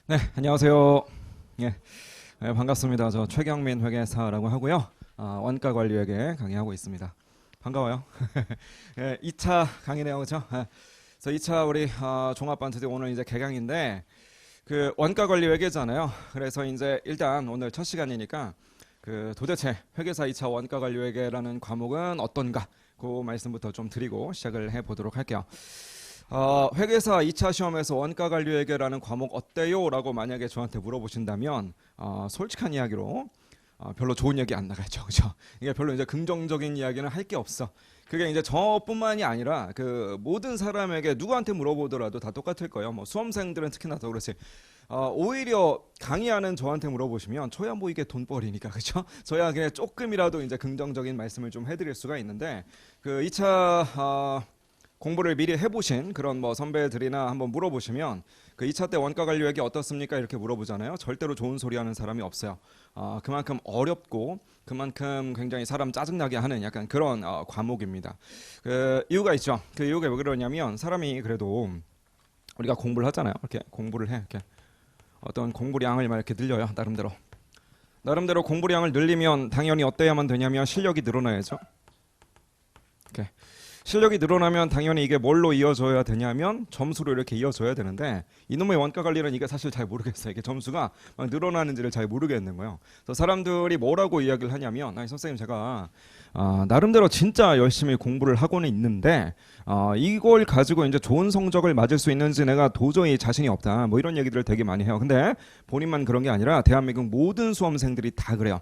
네, 안녕하세요. 예, 반갑습니다. 저 최경민 회계사라고 하고요. 원가 관리회계 강의하고 있습니다. 반가워요. 예, 2차 강의 내용이죠. 그래서 2차 우리 종합반 드디어 오늘 이제 개강인데 그 원가 관리회계잖아요. 그래서 이제 일단 오늘 첫 시간이니까 그 도대체 회계사 2차 원가 관리회계라는 과목은 어떤가 그 말씀부터 좀 드리고 시작을 해보도록 할게요. 회계사 2차 시험에서 원가 관리 회계라는 과목 어때요? 라고 만약에 저한테 물어보신다면 솔직한 이야기로 별로 좋은 얘기 안 나가죠. 그죠? 이게 별로 이제 긍정적인 이야기는 할 게 없어. 그게 이제 저뿐만이 아니라 그 모든 사람에게 누구한테 물어보더라도 다 똑같을 거예요. 뭐 수험생들은 특히나 더 그렇지. 오히려 강의하는 저한테 물어보시면 저야 뭐 이게 돈벌이니까 그죠? 저야 그냥 조금이라도 이제 긍정적인 말씀을 좀 해드릴 수가 있는데 그 2차 공부를 미리 해보신 그런 뭐 선배들이나 한번 물어보시면 그 2차 때 원가 관리회계 어떻습니까? 이렇게 물어보잖아요. 절대로 좋은 소리 하는 사람이 없어요. 그만큼 어렵고 그만큼 굉장히 사람 짜증나게 하는 약간 그런 과목입니다. 그 이유가 있죠. 그 이유가 왜 그러냐면 사람이 그래도 우리가 공부를 하잖아요. 이렇게 공부를 해. 이렇게 어떤 공부량을 막 이렇게 늘려요. 나름대로 공부량을 늘리면 당연히 어때야만 되냐면 실력이 늘어나야죠. 이렇게. 실력이 늘어나면 당연히 이게 뭘로 이어져야 되냐면 점수로 이렇게 이어져야 되는데 이놈의 원가 관리는 이게 사실 잘 모르겠어요. 이게 점수가 막 늘어나는지를 잘 모르겠는 거예요. 그래서 사람들이 뭐라고 이야기를 하냐면 아니 선생님 제가 나름대로 진짜 열심히 공부를 하고는 있는데 이걸 가지고 이제 좋은 성적을 맞을 수 있는지 내가 도저히 자신이 없다. 뭐 이런 얘기들을 되게 많이 해요. 근데 본인만 그런 게 아니라 대한민국 모든 수험생들이 다 그래요.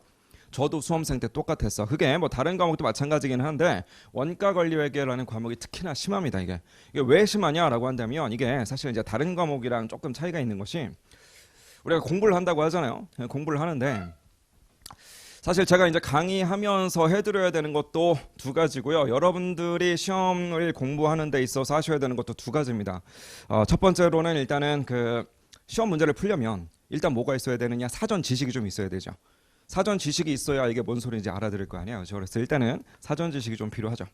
저도 수험생 때 똑같았어. 그게 뭐 다른 과목도 마찬가지긴 한데 원가 관리 회계라는 과목이 특히나 심합니다. 이게 왜 심하냐라고 한다면 이게 사실 이제 다른 과목이랑 조금 차이가 있는 것이 우리가 공부를 한다고 하잖아요. 공부를 하는데 사실 제가 이제 강의하면서 해드려야 되는 것도 두 가지고요. 여러분들이 시험을 공부하는 데 있어서 하셔야 되는 것도 두 가지입니다. 첫 번째로는 일단은 그 시험 문제를 풀려면 일단 뭐가 있어야 되느냐 사전 지식이 좀 있어야 되죠. 사전 지식이 있어야 이게 뭔 소리인지 알아들을 거 아니에요. 그래서 일단은 사전 지식이 좀 필요하죠.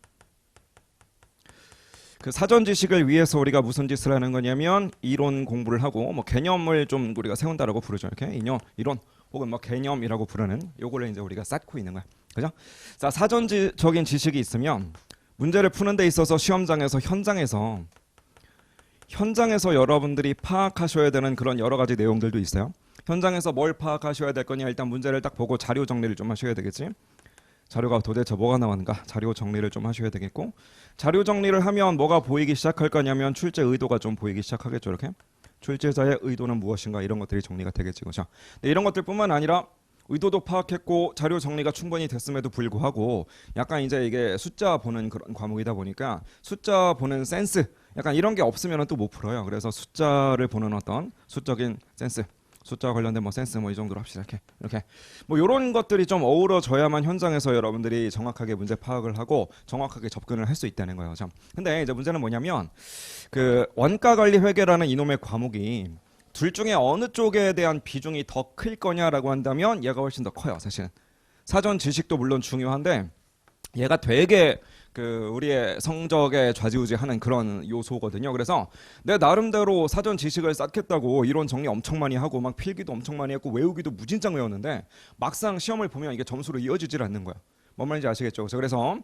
그 사전 지식을 위해서 우리가 무슨 짓을 하는 거냐면 이론 공부를 하고 뭐 개념을 좀 우리가 세운다라고 부르죠. 이렇게 이론 혹은 뭐 개념이라고 부르는 요거를 이제 우리가 쌓고 있는 거야. 그죠? 자, 사전적인 지식이 있으면 문제를 푸는 데 있어서 시험장에서 현장에서 여러분들이 파악하셔야 되는 그런 여러 가지 내용들도 있어요. 현장에서 뭘 파악하셔야 될 거냐 일단 문제를 딱 보고 자료 정리를 좀 하셔야 되겠지. 자료가 도대체 뭐가 나왔는가 자료 정리를 좀 하셔야 되겠고 자료 정리를 하면 뭐가 보이기 시작할 거냐면 출제 의도가 좀 보이기 시작하겠죠. 이렇게 출제자의 의도는 무엇인가 이런 것들이 정리가 되겠지. 그죠? 이런 것들뿐만 아니라 의도도 파악했고 자료 정리가 충분히 됐음에도 불구하고 약간 이제 이게 숫자 보는 그런 과목이다 보니까 숫자 보는 센스 약간 이런 게 없으면 또 못 풀어요. 그래서 숫자를 보는 어떤 수적인 센스 숫자와 관련된 뭐 센스 뭐 이 정도로 합시다. 이렇게 뭐 이런 것들이 좀 어우러져야만 현장에서 여러분들이 정확하게 문제 파악을 하고 정확하게 접근을 할 수 있다는 거예요. 참. 근데 이제 문제는 뭐냐면 그 원가 관리 회계라는 이놈의 과목이 둘 중에 어느 쪽에 대한 비중이 더 클 거냐라고 한다면 얘가 훨씬 더 커요. 사실은 사전 지식도 물론 중요한데 얘가 되게 그 우리의 성적에 좌지우지하는 그런 요소거든요. 그래서 내 나름대로 사전 지식을 쌓겠다고 이론 정리 엄청 많이 하고 막 필기도 엄청 많이 했고 외우기도 무진장 외웠는데 막상 시험을 보면 이게 점수로 이어지질 않는 거야. 뭔 말인지 아시겠죠? 그래서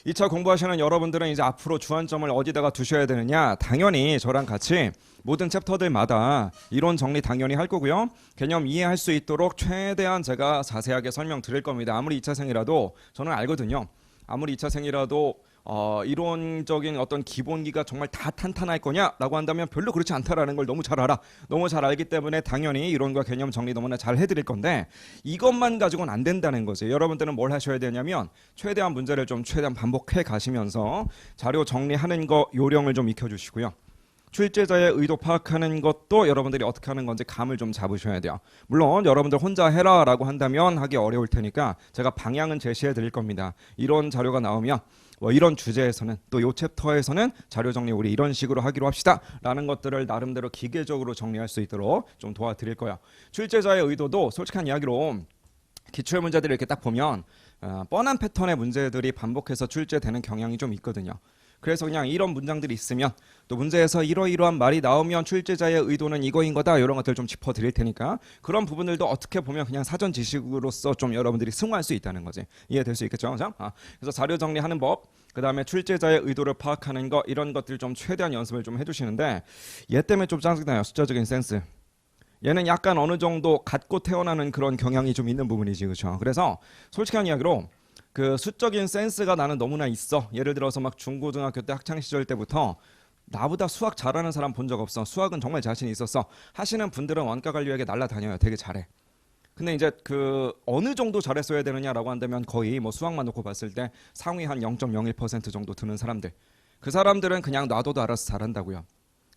2차 공부하시는 여러분들은 이제 앞으로 주안점을 어디다가 두셔야 되느냐? 당연히 저랑 같이 모든 챕터들마다 이론 정리 당연히 할 거고요. 개념 이해할 수 있도록 최대한 제가 자세하게 설명드릴 겁니다. 아무리 2차생이라도 저는 알거든요. 아무리 2차생이라도 이론적인 어떤 기본기가 정말 다 탄탄할 거냐라고 한다면 별로 그렇지 않다라는 걸 너무 잘 알아. 너무 잘 알기 때문에 당연히 이론과 개념 정리 너무나 잘 해드릴 건데 이것만 가지고는 안 된다는 거지. 여러분들은 뭘 하셔야 되냐면 최대한 문제를 좀 최대한 반복해 가시면서 자료 정리하는 거 요령을 좀 익혀주시고요. 출제자의 의도 파악하는 것도 여러분들이 어떻게 하는 건지 감을 좀 잡으셔야 돼요. 물론 여러분들 혼자 해라 라고 한다면 하기 어려울 테니까 제가 방향은 제시해 드릴 겁니다. 이런 자료가 나오면 뭐 이런 주제에서는 또 이 챕터에서는 자료 정리 우리 이런 식으로 하기로 합시다 라는 것들을 나름대로 기계적으로 정리할 수 있도록 좀 도와드릴 거예요. 출제자의 의도도 솔직한 이야기로 기출 문제들을 이렇게 딱 보면 뻔한 패턴의 문제들이 반복해서 출제되는 경향이 좀 있거든요. 그래서 그냥 이런 문장들이 있으면 또 문제에서 이러이러한 말이 나오면 출제자의 의도는 이거인 거다 이런 것들 좀 짚어드릴 테니까 그런 부분들도 어떻게 보면 그냥 사전 지식으로서 좀 여러분들이 승화할 수 있다는 거지. 이해될 수 있겠죠? 그래서 자료 정리하는 법, 그 다음에 출제자의 의도를 파악하는 거 이런 것들 좀 최대한 연습을 좀 해주시는데 얘 때문에 좀 짜증나요. 숫자적인 센스. 얘는 약간 어느 정도 갖고 태어나는 그런 경향이 좀 있는 부분이지, 그렇죠? 그래서 솔직한 이야기로 그 수적인 센스가 나는 너무나 있어. 예를 들어서 막 중고등학교 때 학창 시절 때부터 나보다 수학 잘하는 사람 본 적 없어. 수학은 정말 자신이 있었어. 하시는 분들은 원가 관리에게 날라다녀요. 되게 잘해. 근데 이제 그 어느 정도 잘했어야 되느냐라고 한다면 거의 뭐 수학만 놓고 봤을 때 상위 한 0.01% 정도 드는 사람들. 그 사람들은 그냥 놔둬도 알아서 잘한다고요.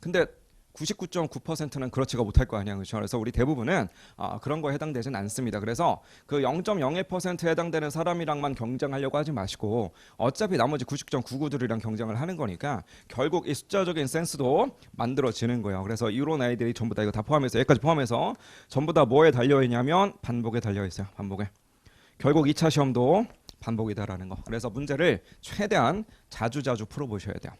근데 99.9%는 그렇지가 못할 거 아니야, 그렇죠? 그래서 우리 대부분은 그런 거에 해당되진 않습니다. 그래서 그 0.01%에 해당되는 사람이랑만 경쟁하려고 하지 마시고 어차피 나머지 99.99들이랑 경쟁을 하는 거니까 결국 이 숫자적인 센스도 만들어지는 거예요. 그래서 이런 아이들이 전부 다 이거 다 포함해서 여기까지 포함해서 전부 다 뭐에 달려 있냐면 반복에 달려 있어요. 반복에. 결국 2차 시험도 반복이다라는 거. 그래서 문제를 최대한 자주자주 풀어보셔야 돼요.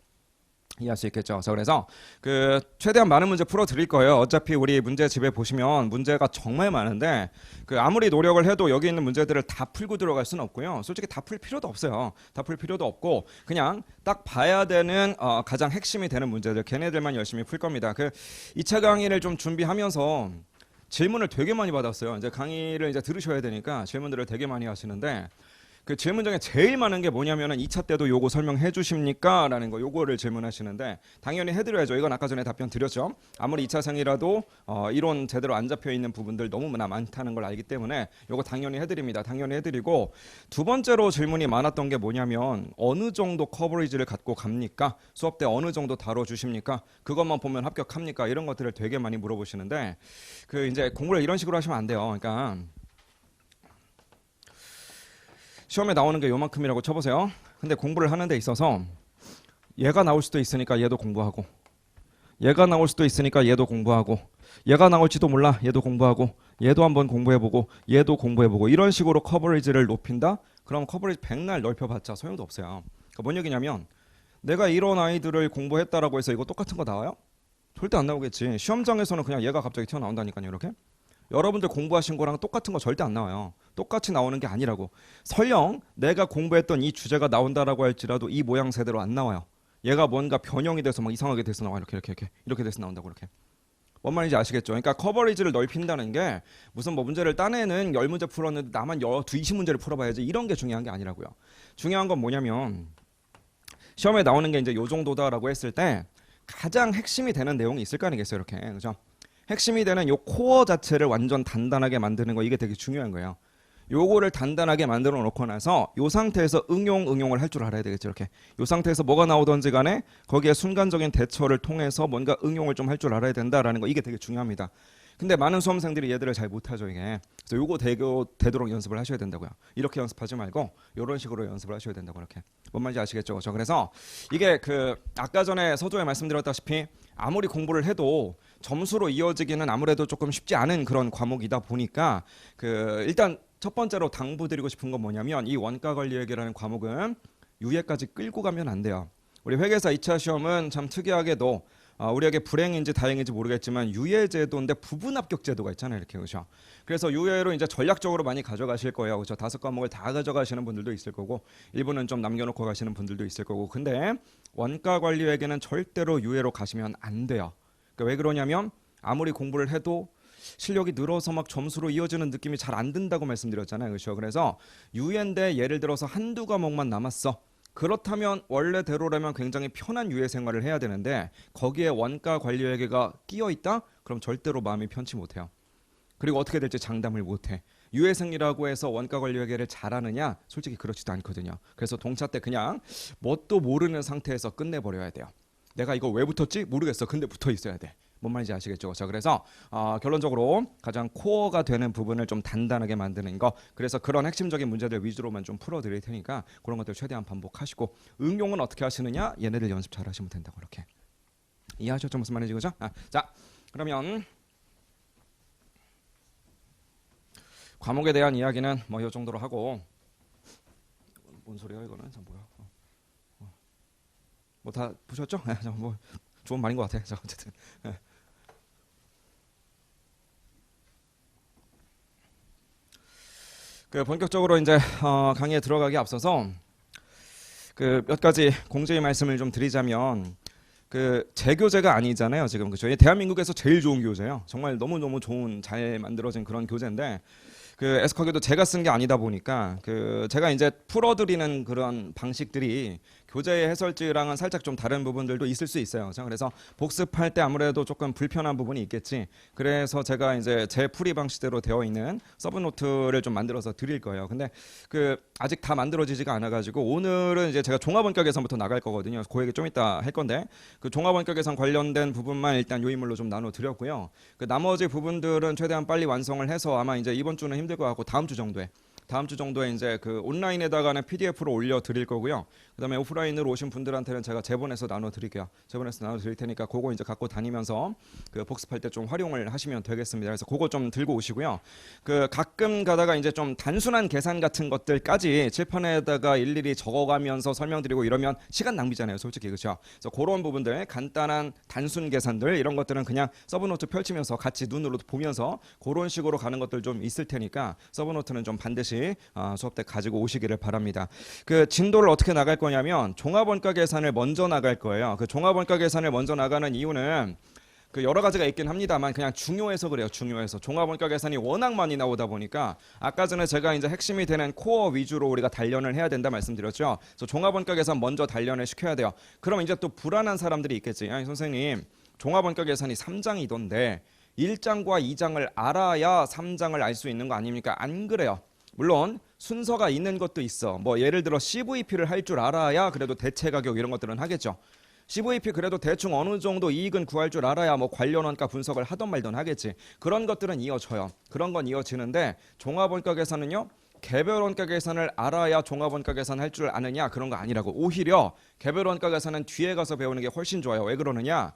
이해할 수 있겠죠. 그래서 그 최대한 많은 문제 풀어 드릴 거예요. 어차피 우리 문제집에 보시면 문제가 정말 많은데 그 아무리 노력을 해도 여기 있는 문제들을 다 풀고 들어갈 수는 없고요. 솔직히 다 풀 필요도 없어요. 다 풀 필요도 없고 그냥 딱 봐야 되는 가장 핵심이 되는 문제들 걔네들만 열심히 풀 겁니다. 그 2차 강의를 좀 준비하면서 질문을 되게 많이 받았어요. 이제 강의를 이제 들으셔야 되니까 질문들을 되게 많이 하시는데 그 질문 중에 제일 많은 게 뭐냐면은 2차 때도 요거 설명해 주십니까? 라는 거 요거를 질문하시는데 당연히 해드려야죠. 이건 아까 전에 답변 드렸죠. 아무리 2차생이라도 이론 제대로 안 잡혀 있는 부분들 너무나 많다는 걸 알기 때문에 요거 당연히 해드립니다. 당연히 해드리고 두 번째로 질문이 많았던 게 뭐냐면 어느 정도 커버리지를 갖고 갑니까? 수업 때 어느 정도 다뤄주십니까? 그것만 보면 합격합니까? 이런 것들을 되게 많이 물어보시는데 그 이제 공부를 이런 식으로 하시면 안 돼요. 그러니까 시험에 나오는 게 요만큼이라고 쳐보세요. 근데 공부를 하는 데 있어서 얘가 나올 수도 있으니까 얘도 공부하고 얘가 나올 수도 있으니까 얘도 공부하고 얘가 나올지도 몰라 얘도 공부하고 얘도 한번 공부해보고 얘도 공부해보고 이런 식으로 커버리지를 높인다? 그럼 커버리지 백날 넓혀봤자 소용도 없어요. 그러니까 뭔 얘기냐면 내가 이런 아이들을 공부했다라고 해서 이거 똑같은 거 나와요? 절대 안 나오겠지. 시험장에서는 그냥 얘가 갑자기 튀어나온다니까요. 이렇게. 여러분들 공부하신 거랑 똑같은 거 절대 안 나와요. 똑같이 나오는 게 아니라고. 설령 내가 공부했던 이 주제가 나온다라고 할지라도 이 모양새대로 안 나와요. 얘가 뭔가 변형이 돼서 막 이상하게 돼서 나와. 이렇게 돼서 나온다고. 이렇게. 뭔 말인지 아시겠죠? 그러니까 커버리지를 넓힌다는 게 무슨 뭐 문제를 딴에는 10문제 풀었는데 나만 20문제를 풀어봐야지 이런 게 중요한 게 아니라고요. 중요한 건 뭐냐면 시험에 나오는 게 이제 요 정도다라고 했을 때 가장 핵심이 되는 내용이 있을 거 아니겠어요? 이렇게. 그죠? 핵심이 되는 요 코어 자체를 완전 단단하게 만드는 거 이게 되게 중요한 거예요. 요거를 단단하게 만들어 놓고 나서 요 상태에서 응용을 할 줄 알아야 되겠죠. 이렇게 요 상태에서 뭐가 나오든지 간에 거기에 순간적인 대처를 통해서 뭔가 응용을 좀 할 줄 알아야 된다라는 거 이게 되게 중요합니다. 근데 많은 수험생들이 얘들을 잘 못하죠 이게. 그래서 요거 되도록 연습을 하셔야 된다고요. 이렇게 연습하지 말고 요런 식으로 연습을 하셔야 된다고. 이렇게 뭔 말인지 아시겠죠? 그렇죠? 그래서 이게 그 아까 전에 서두에 말씀드렸다시피 아무리 공부를 해도 점수로 이어지기는 아무래도 조금 쉽지 않은 그런 과목이다 보니까 그 일단 첫 번째로 당부드리고 싶은 건 뭐냐면 이 원가 관리회계라는 과목은 유예까지 끌고 가면 안 돼요. 우리 회계사 2차 시험은 참 특이하게도 우리에게 불행인지 다행인지 모르겠지만 유예 제도인데 부분 합격 제도가 있잖아요. 이렇게. 그렇죠? 그래서 유예로 이제 전략적으로 많이 가져가실 거예요. 그렇죠? 5과목을 다 가져가시는 분들도 있을 거고 일부는 좀 남겨놓고 가시는 분들도 있을 거고 근데 원가 관리회계는 절대로 유예로 가시면 안 돼요. 그러니까 왜 그러냐면 아무리 공부를 해도 실력이 늘어서 막 점수로 이어지는 느낌이 잘 안 든다고 말씀드렸잖아요. 그렇죠? 그래서 유예인데 예를 들어서 한두 과목만 남았어. 그렇다면 원래대로라면 굉장히 편한 유예 생활을 해야 되는데 거기에 원가 관리회계가 끼어 있다? 그럼 절대로 마음이 편치 못해요. 그리고 어떻게 될지 장담을 못해. 유예생이라고 해서 원가 관리회계를 잘하느냐? 솔직히 그렇지도 않거든요. 그래서 동차 때 그냥 뭣도 모르는 상태에서 끝내버려야 돼요. 내가 이거 왜 붙었지? 모르겠어. 근데 붙어 있어야 돼. 뭔 말인지 아시겠죠? 자, 그래서 결론적으로 가장 코어가 되는 부분을 좀 단단하게 만드는 거. 그래서 그런 핵심적인 문제들 위주로만 좀 풀어드릴 테니까 그런 것들 최대한 반복하시고 응용은 어떻게 하시느냐? 얘네들 연습 잘 하시면 된다고. 이렇게 이해하셨죠? 무슨 말인지. 그죠? 자, 그러면 과목에 대한 이야기는 뭐 이 정도로 하고 뭔 소리야 이거는? 자, 뭐야? 뭐 다 보셨죠? 뭐 좋은 말인 것 같아요. 어쨌든 그 본격적으로 이제 강의에 들어가기 앞서서 그 몇 가지 공지의 말씀을 좀 드리자면 그 제 교재가 아니잖아요. 지금 그죠? 대한민국에서 제일 좋은 교재예요. 정말 너무 좋은 잘 만들어진 그런 교재인데 그 에스커교도 제가 쓴 게 아니다 보니까 그 제가 이제 풀어드리는 그런 방식들이 교재의 해설지랑은 살짝 좀 다른 부분들도 있을 수 있어요. 그래서 복습할 때 아무래도 조금 불편한 부분이 있겠지. 그래서 제가 이제 제 풀이 방식대로 되어 있는 서브노트를 좀 만들어서 드릴 거예요. 근데 그 아직 다 만들어지지가 않아가지고 오늘은 이제 제가 종합원가 계산부터 나갈 거거든요. 그 얘기 좀 이따 할 건데 그 종합원가 계산 관련된 부분만 일단 요인물로 좀 나눠 드렸고요. 그 나머지 부분들은 최대한 빨리 완성을 해서 아마 이제 이번 주는 힘들 것 같고 다음 주 정도에 이제 그 온라인에다가는 PDF로 올려 드릴 거고요. 그다음에 오프라인으로 오신 분들한테는 제가 제본해서 나눠 드릴게요. 제본해서 나눠 드릴 테니까 그거 이제 갖고 다니면서 그 복습할 때 좀 활용을 하시면 되겠습니다. 그래서 그거 좀 들고 오시고요. 그 가끔 가다가 이제 좀 단순한 계산 같은 것들까지 칠판에다가 일일이 적어가면서 설명드리고 이러면 시간 낭비잖아요. 솔직히 그렇죠. 그래서 그런 부분들 간단한 단순 계산들 이런 것들은 그냥 서브노트 펼치면서 같이 눈으로 보면서 그런 식으로 가는 것들 좀 있을 테니까 서브노트는 좀 반드시 수업 때 가지고 오시기를 바랍니다. 그 진도를 어떻게 나갈 거냐면 종합원가 계산을 먼저 나갈 거예요. 그 종합원가 계산을 먼저 나가는 이유는 그 여러 가지가 있긴 합니다만 그냥 중요해서 그래요. 중요해서 종합원가 계산이 워낙 많이 나오다 보니까 아까 전에 제가 이제 핵심이 되는 코어 위주로 우리가 단련을 해야 된다 말씀드렸죠. 그래서 종합원가 계산 먼저 단련을 시켜야 돼요. 그럼 이제 또 불안한 사람들이 있겠지. 아니 선생님 종합원가 계산이 3장이던데 1장과 2장을 알아야 3장을 알 수 있는 거 아닙니까? 안 그래요. 물론 순서가 있는 것도 있어. 뭐 예를 들어 CVP를 할 줄 알아야 그래도 대체 가격 이런 것들은 하겠죠. CVP 그래도 대충 어느 정도 이익은 구할 줄 알아야 뭐 관련 원가 분석을 하던 말던 하겠지. 그런 것들은 이어져요. 그런 건 이어지는데 종합원가 계산은요. 개별 원가 계산을 알아야 종합원가 계산 할 줄 아느냐 그런 거 아니라고. 오히려 개별 원가 계산은 뒤에 가서 배우는 게 훨씬 좋아요. 왜 그러느냐?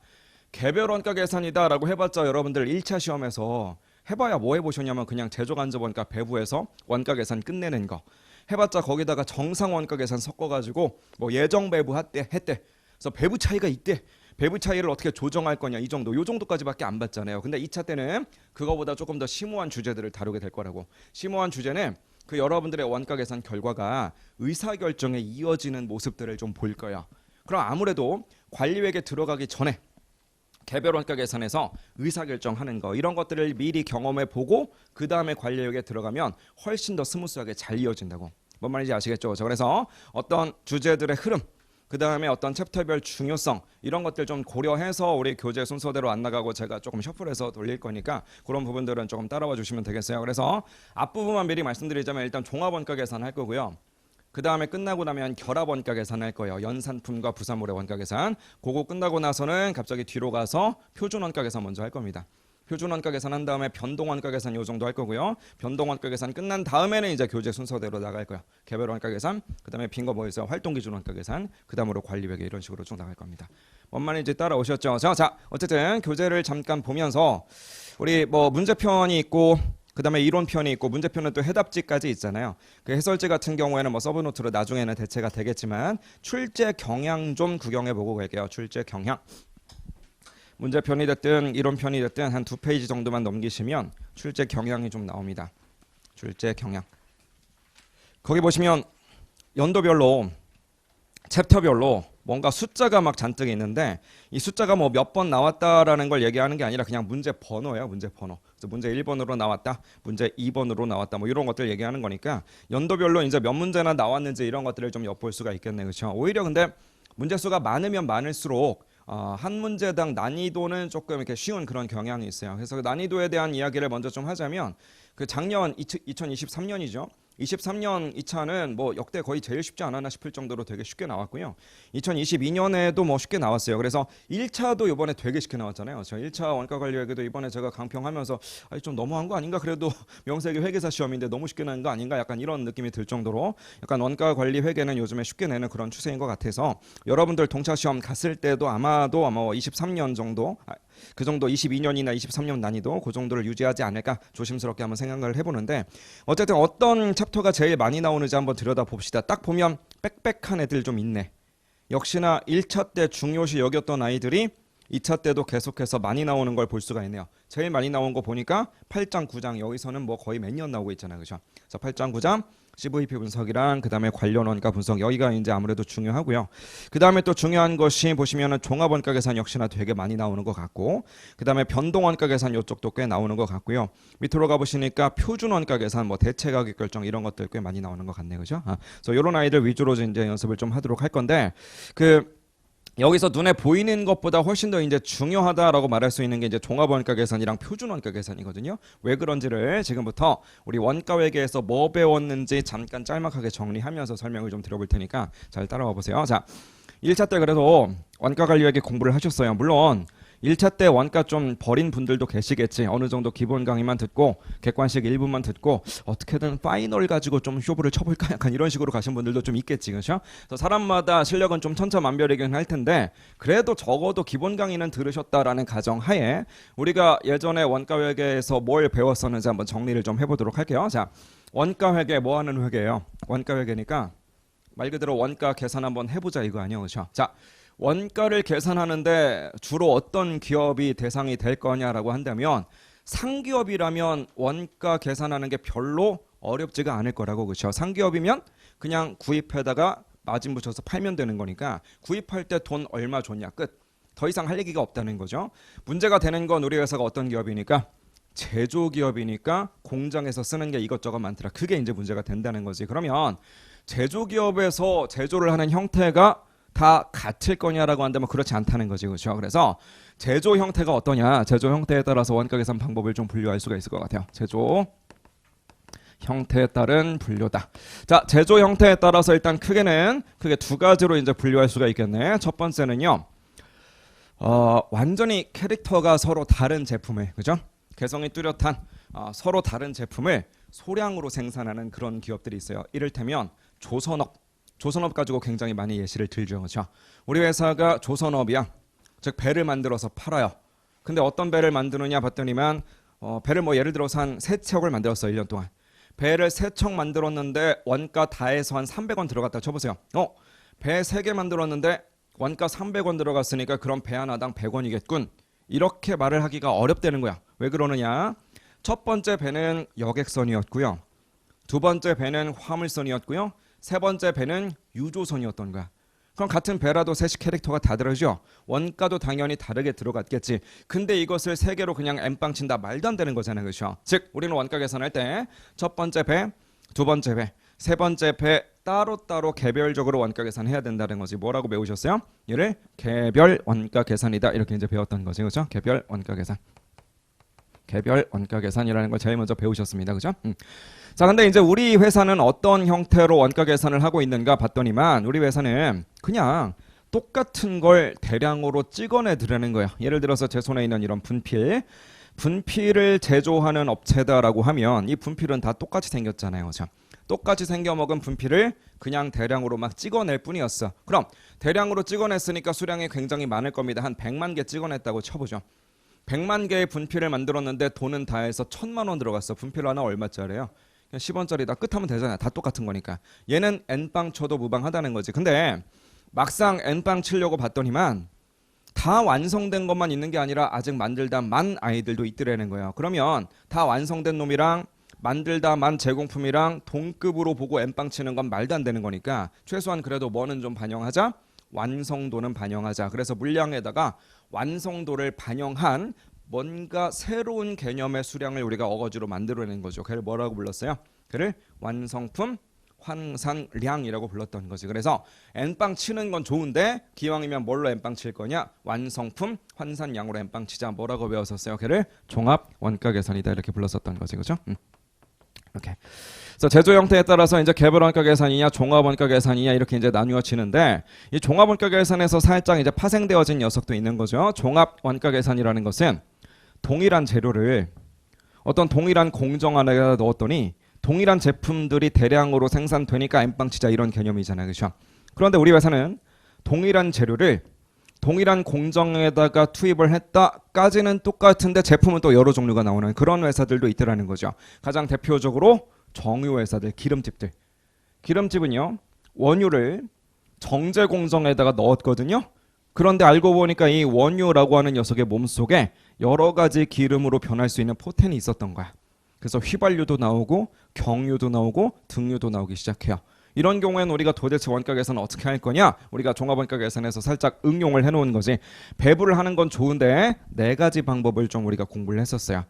개별 원가 계산이다라고 해봤자 여러분들 1차 시험에서 해봐야 뭐 해보셨냐면 그냥 제조간접원가 배부해서 원가 계산 끝내는 거 해봤자 거기다가 정상 원가 계산 섞어가지고 뭐 예정 배부 했대. 그래서 배부 차이가 있대. 배부 차이를 어떻게 조정할 거냐 이 정도. 요 정도까지밖에 안 봤잖아요. 근데 2차 때는 그거보다 조금 더 심오한 주제들을 다루게 될 거라고. 심오한 주제는 그 여러분들의 원가 계산 결과가 의사결정에 이어지는 모습들을 좀 볼 거야. 그럼 아무래도 관리회계 들어가기 전에 개별 원가 계산에서 의사결정하는 거 이런 것들을 미리 경험해 보고 그 다음에 관리회계에 들어가면 훨씬 더 스무스하게 잘 이어진다고. 뭔 말인지 아시겠죠? 그래서 어떤 주제들의 흐름 그 다음에 어떤 챕터별 중요성 이런 것들 좀 고려해서 우리 교재 순서대로 안 나가고 제가 조금 셔플해서 돌릴 거니까 그런 부분들은 조금 따라와 주시면 되겠어요. 그래서 앞부분만 미리 말씀드리자면 일단 종합원가 계산 할 거고요. 그 다음에 끝나고 나면 결합원가 계산 할 거예요. 연산품과 부산물의 원가 계산. 그거 끝나고 나서는 갑자기 뒤로 가서 표준원가 계산 먼저 할 겁니다. 표준원가 계산한 다음에 변동원가 계산 요 정도 할 거고요. 변동원가 계산 끝난 다음에는 이제 교재 순서대로 나갈 거예요. 개별원가 계산, 그 다음에 빈 거 뭐 있어요? 활동기준원가 계산, 그 다음으로 관리회계 이런 식으로 쭉 나갈 겁니다. 뭔 말인지 따라오셨죠? 자, 어쨌든 교재를 잠깐 보면서 우리 뭐 문제편이 있고 그 다음에 이론편이 있고 문제편은 또 해답지까지 있잖아요. 그 해설지 같은 경우에는 뭐 서브노트로 나중에는 대체가 되겠지만 출제 경향 좀 구경해보고 갈게요. 출제 경향. 문제편이 됐든 이론편이 됐든 한 2페이지 정도만 넘기시면 출제 경향이 좀 나옵니다. 출제 경향. 거기 보시면 연도별로 챕터별로 뭔가 숫자가 막 잔뜩 있는데 이 숫자가 뭐 몇 번 나왔다라는 걸 얘기하는 게 아니라 그냥 문제 번호예요. 문제 번호. 그래서 문제 1번으로 나왔다. 문제 2번으로 나왔다. 뭐 이런 것들 얘기하는 거니까 연도별로 이제 몇 문제나 나왔는지 이런 것들을 좀 엿볼 수가 있겠네요. 그렇죠? 오히려 근데 문제 수가 많으면 많을수록 한 문제당 난이도는 조금 이렇게 쉬운 그런 경향이 있어요. 그래서 그 난이도에 대한 이야기를 먼저 좀 하자면 그 작년 2023년이죠. 23년 2차는 뭐 역대 거의 제일 쉽지 않았나 싶을 정도로 되게 쉽게 나왔고요. 2022년에도 뭐 쉽게 나왔어요. 그래서 1차도 이번에 되게 쉽게 나왔잖아요. 저 1차 원가관리회계도 이번에 제가 강평하면서 좀 너무한 거 아닌가? 그래도 명세기 회계사 시험인데 너무 쉽게 내는 거 아닌가? 약간 이런 느낌이 들 정도로 약간 원가관리회계는 요즘에 쉽게 내는 그런 추세인 것 같아서 여러분들 동차 시험 갔을 때도 아마도 23년 정도 그 정도 22년이나 23년 난이도 그 정도를 유지하지 않을까 조심스럽게 한번 생각을 해보는데 어쨌든 어떤 챕터가 제일 많이 나오는지 한번 들여다봅시다. 딱 보면 빽빽한 애들 좀 있네. 역시나 1차 때 중요시 여겼던 아이들이 2차 때도 계속해서 많이 나오는 걸 볼 수가 있네요. 제일 많이 나온 거 보니까 8장, 9장 여기서는 뭐 거의 매년 나오고 있잖아요. 그죠? 그래서 8장, 9장 CVP 분석이랑 그다음에 관련 원가 분석 여기가 이제 아무래도 중요하고요. 그다음에 또 중요한 것이 보시면은 종합 원가 계산 역시나 되게 많이 나오는 것 같고 그다음에 변동 원가 계산 이쪽도 꽤 나오는 것 같고요. 밑으로 가 보시니까 표준 원가 계산 뭐 대체 가격 결정 이런 것들 꽤 많이 나오는 것 같네요. 그죠? 그래서 이런 아이들 위주로 이제 연습을 좀 하도록 할 건데 여기서 눈에 보이는 것보다 훨씬 더 이제 중요하다라고 말할 수 있는 게 이제 종합 원가 계산이랑 표준 원가 계산이거든요. 왜 그런지를 지금부터 우리 원가 회계에서 뭐 배웠는지 잠깐 짤막하게 정리하면서 설명을 좀 드려볼 테니까 잘 따라와 보세요. 자, 1차 때 그래도 원가 관리 회계 공부를 하셨어요. 물론 1차 때 원가 좀 버린 분들도 계시겠지. 어느 정도 기본 강의만 듣고 객관식 일부만 듣고 어떻게든 파이널 가지고 좀 쇼부를 쳐볼까 약간 이런 식으로 가신 분들도 좀 있겠지. 그렇죠? 그래서 사람마다 실력은 좀 천차만별이긴 할 텐데 그래도 적어도 기본 강의는 들으셨다라는 가정하에 우리가 예전에 원가 회계에서 뭘 배웠었는지 한번 정리를 좀 해보도록 할게요. 자, 원가 회계 뭐 하는 회계예요? 원가 회계니까 말 그대로 원가 계산 한번 해보자 이거 아니에요. 그렇죠? 자, 원가를 계산하는데 주로 어떤 기업이 대상이 될 거냐라고 한다면 상기업이라면 원가 계산하는 게 별로 어렵지가 않을 거라고. 그렇죠? 상기업이면 그냥 구입해다가 마진 붙여서 팔면 되는 거니까 구입할 때 돈 얼마 줬냐 끝. 더 이상 할 얘기가 없다는 거죠. 문제가 되는 건 우리 회사가 어떤 기업이니까 제조기업이니까 공장에서 쓰는 게 이것저것 많더라. 그게 이제 문제가 된다는 거지. 그러면 제조기업에서 제조를 하는 형태가 다 같을 거냐라고 한다면 그렇지 않다는 거지. 그렇죠? 그래서 제조 형태가 어떠냐, 제조 형태에 따라서 원가 계산 방법을 좀 분류할 수가 있을 것 같아요. 제조 형태에 따른 분류다. 자, 제조 형태에 따라서 일단 크게 두 가지로 이제 분류할 수가 있겠네. 첫 번째는요, 완전히 캐릭터가 서로 다른 제품을, 그죠? 개성이 뚜렷한 서로 다른 제품을 소량으로 생산하는 그런 기업들이 있어요. 이를테면 조선업 가지고 굉장히 많이 예시를 들죠. 그렇죠? 우리 회사가 조선업이야. 즉 배를 만들어서 팔아요. 근데 어떤 배를 만드느냐 봤더니만 배를 뭐 예를 들어서 한 3척을 만들었어요. 1년 동안. 배를 3척 만들었는데 원가 다 해서 한 300원 들어갔다 쳐보세요. 배 3개 만들었는데 원가 300원 들어갔으니까 그럼 배 하나당 100원이겠군. 이렇게 말을 하기가 어렵다는 거야. 왜 그러느냐? 첫 번째 배는 여객선이었고요. 두 번째 배는 화물선이었고요. 세 번째 배는 유조선이었던 거야. 그럼 같은 배라도 셋이 캐릭터가 다 다르죠. 원가도 당연히 다르게 들어갔겠지. 근데 이것을 세 개로 그냥 엠빵 친다 말도 안 되는 거잖아요. 그렇죠? 즉 우리는 원가 계산할 때 첫 번째 배, 두 번째 배, 세 번째 배 따로따로 개별적으로 원가 계산해야 된다는 거지. 뭐라고 배우셨어요? 얘를 개별 원가 계산이다 이렇게 이제 배웠던 거지. 그렇죠? 개별 원가 계산. 개별 원가 계산이라는 걸 제일 먼저 배우셨습니다. 그죠? 자, 근데 이제 우리 회사는 어떤 형태로 원가 계산을 하고 있는가 봤더니만 우리 회사는 그냥 똑같은 걸 대량으로 찍어내 드리는 거예요. 예를 들어서 제 손에 있는 이런 분필을 제조하는 업체다라고 하면 이 분필은 다 똑같이 생겼잖아요. 그죠? 똑같이 생겨먹은 분필을 그냥 대량으로 막 찍어낼 뿐이었어. 그럼 대량으로 찍어냈으니까 수량이 굉장히 많을 겁니다. 한 100만 개 찍어냈다고 쳐보죠. 100만 개의 분필을 만들었는데 돈은 다 해서 1000만 원 들어갔어. 분필 하나 얼마짜리예요? 그냥 10원짜리다 끝하면 되잖아요. 다 똑같은 거니까. 얘는 N빵 쳐도 무방하다는 거지. 근데 막상 N빵 치려고 봤더니만 다 완성된 것만 있는 게 아니라 아직 만들다 만 아이들도 있더라는 거예요. 그러면 다 완성된 놈이랑 만들다 만 제공품이랑 동급으로 보고 N빵 치는 건 말도 안 되는 거니까 최소한 그래도 뭐는 좀 반영하자? 완성도는 반영하자. 그래서 물량에다가 완성도를 반영한 뭔가 새로운 개념의 수량을 우리가 어거지로 만들어낸 거죠. 걔를 뭐라고 불렀어요? 걔를 완성품 환산량이라고 불렀던 거지. 그래서 N빵 치는 건 좋은데 기왕이면 뭘로 N빵 칠 거냐? 완성품 환산량으로 N빵 치자. 뭐라고 배웠었어요? 걔를 종합 원가 계산이다 이렇게 불렀었던 거지. 그죠? 이렇게. 그래서 제조 형태에 따라서 이제 개별 원가 계산이냐 종합 원가 계산이냐 이렇게 이제 나뉘어지는데 이 종합 원가 계산에서 살짝 이제 파생되어진 녀석도 있는 거죠. 종합 원가 계산이라는 것은 동일한 재료를 어떤 동일한 공정 안에 넣었더니 동일한 제품들이 대량으로 생산되니까 N빵 치자 이런 개념이잖아요. 그렇죠? 그런데 우리 회사는 동일한 재료를 동일한 공정에다가 투입을 했다까지는 똑같은데 제품은 또 여러 종류가 나오는 그런 회사들도 있더라는 거죠. 가장 대표적으로 정유 회사들, 기름집은요. 원유를 정제 공정에다가 넣었거든요. 그런데 알고 보니까 이 원유라고 하는 녀석의 몸속에 여러 가지 기름으로 변할 수 있는 포텐이 있었던 거야. 그래서 휘발유도 나오고 경유도 나오고 등유도 나오기 시작해요. 이런 경우에는 우리가 도대체 원가 계산은 어떻게 할 거냐? 우리가 종합원가 계산에서 살짝 응용을 해놓은 거지. 배분을 하는 건 좋은데 네 가지 방법을 좀 우리가 공부를 했었어요.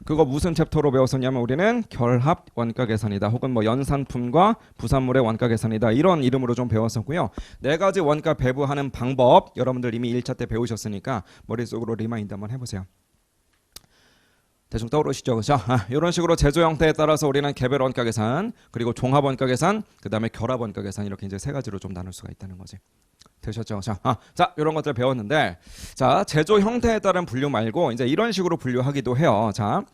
그거 무슨 챕터로 배웠었냐면 우리는 결합 원가 계산이다, 혹은 뭐 연산품과 부산물의 원가 계산이다, 이런 이름으로 좀 배웠었고요. 네 가지 원가 배분하는 방법 여러분들 이미 1차 때 배우셨으니까 머릿속으로 리마인드 한번 해보세요. 대충 떠오르시죠, 그렇죠? 이런 식으로 제조 형태에 따라서 우리는 개별 원가 계산, 그리고 종합 원가 계산, 그 다음에 결합 원가 계산, 이렇게 이제 세 가지로 좀 나눌 수가 있다는 거지. 되셨죠? 자, 이런 것들 배웠는데, 자, 제조 형태에 따른 분류 말고 이제 이런 식으로 분류하기도 해요. 자,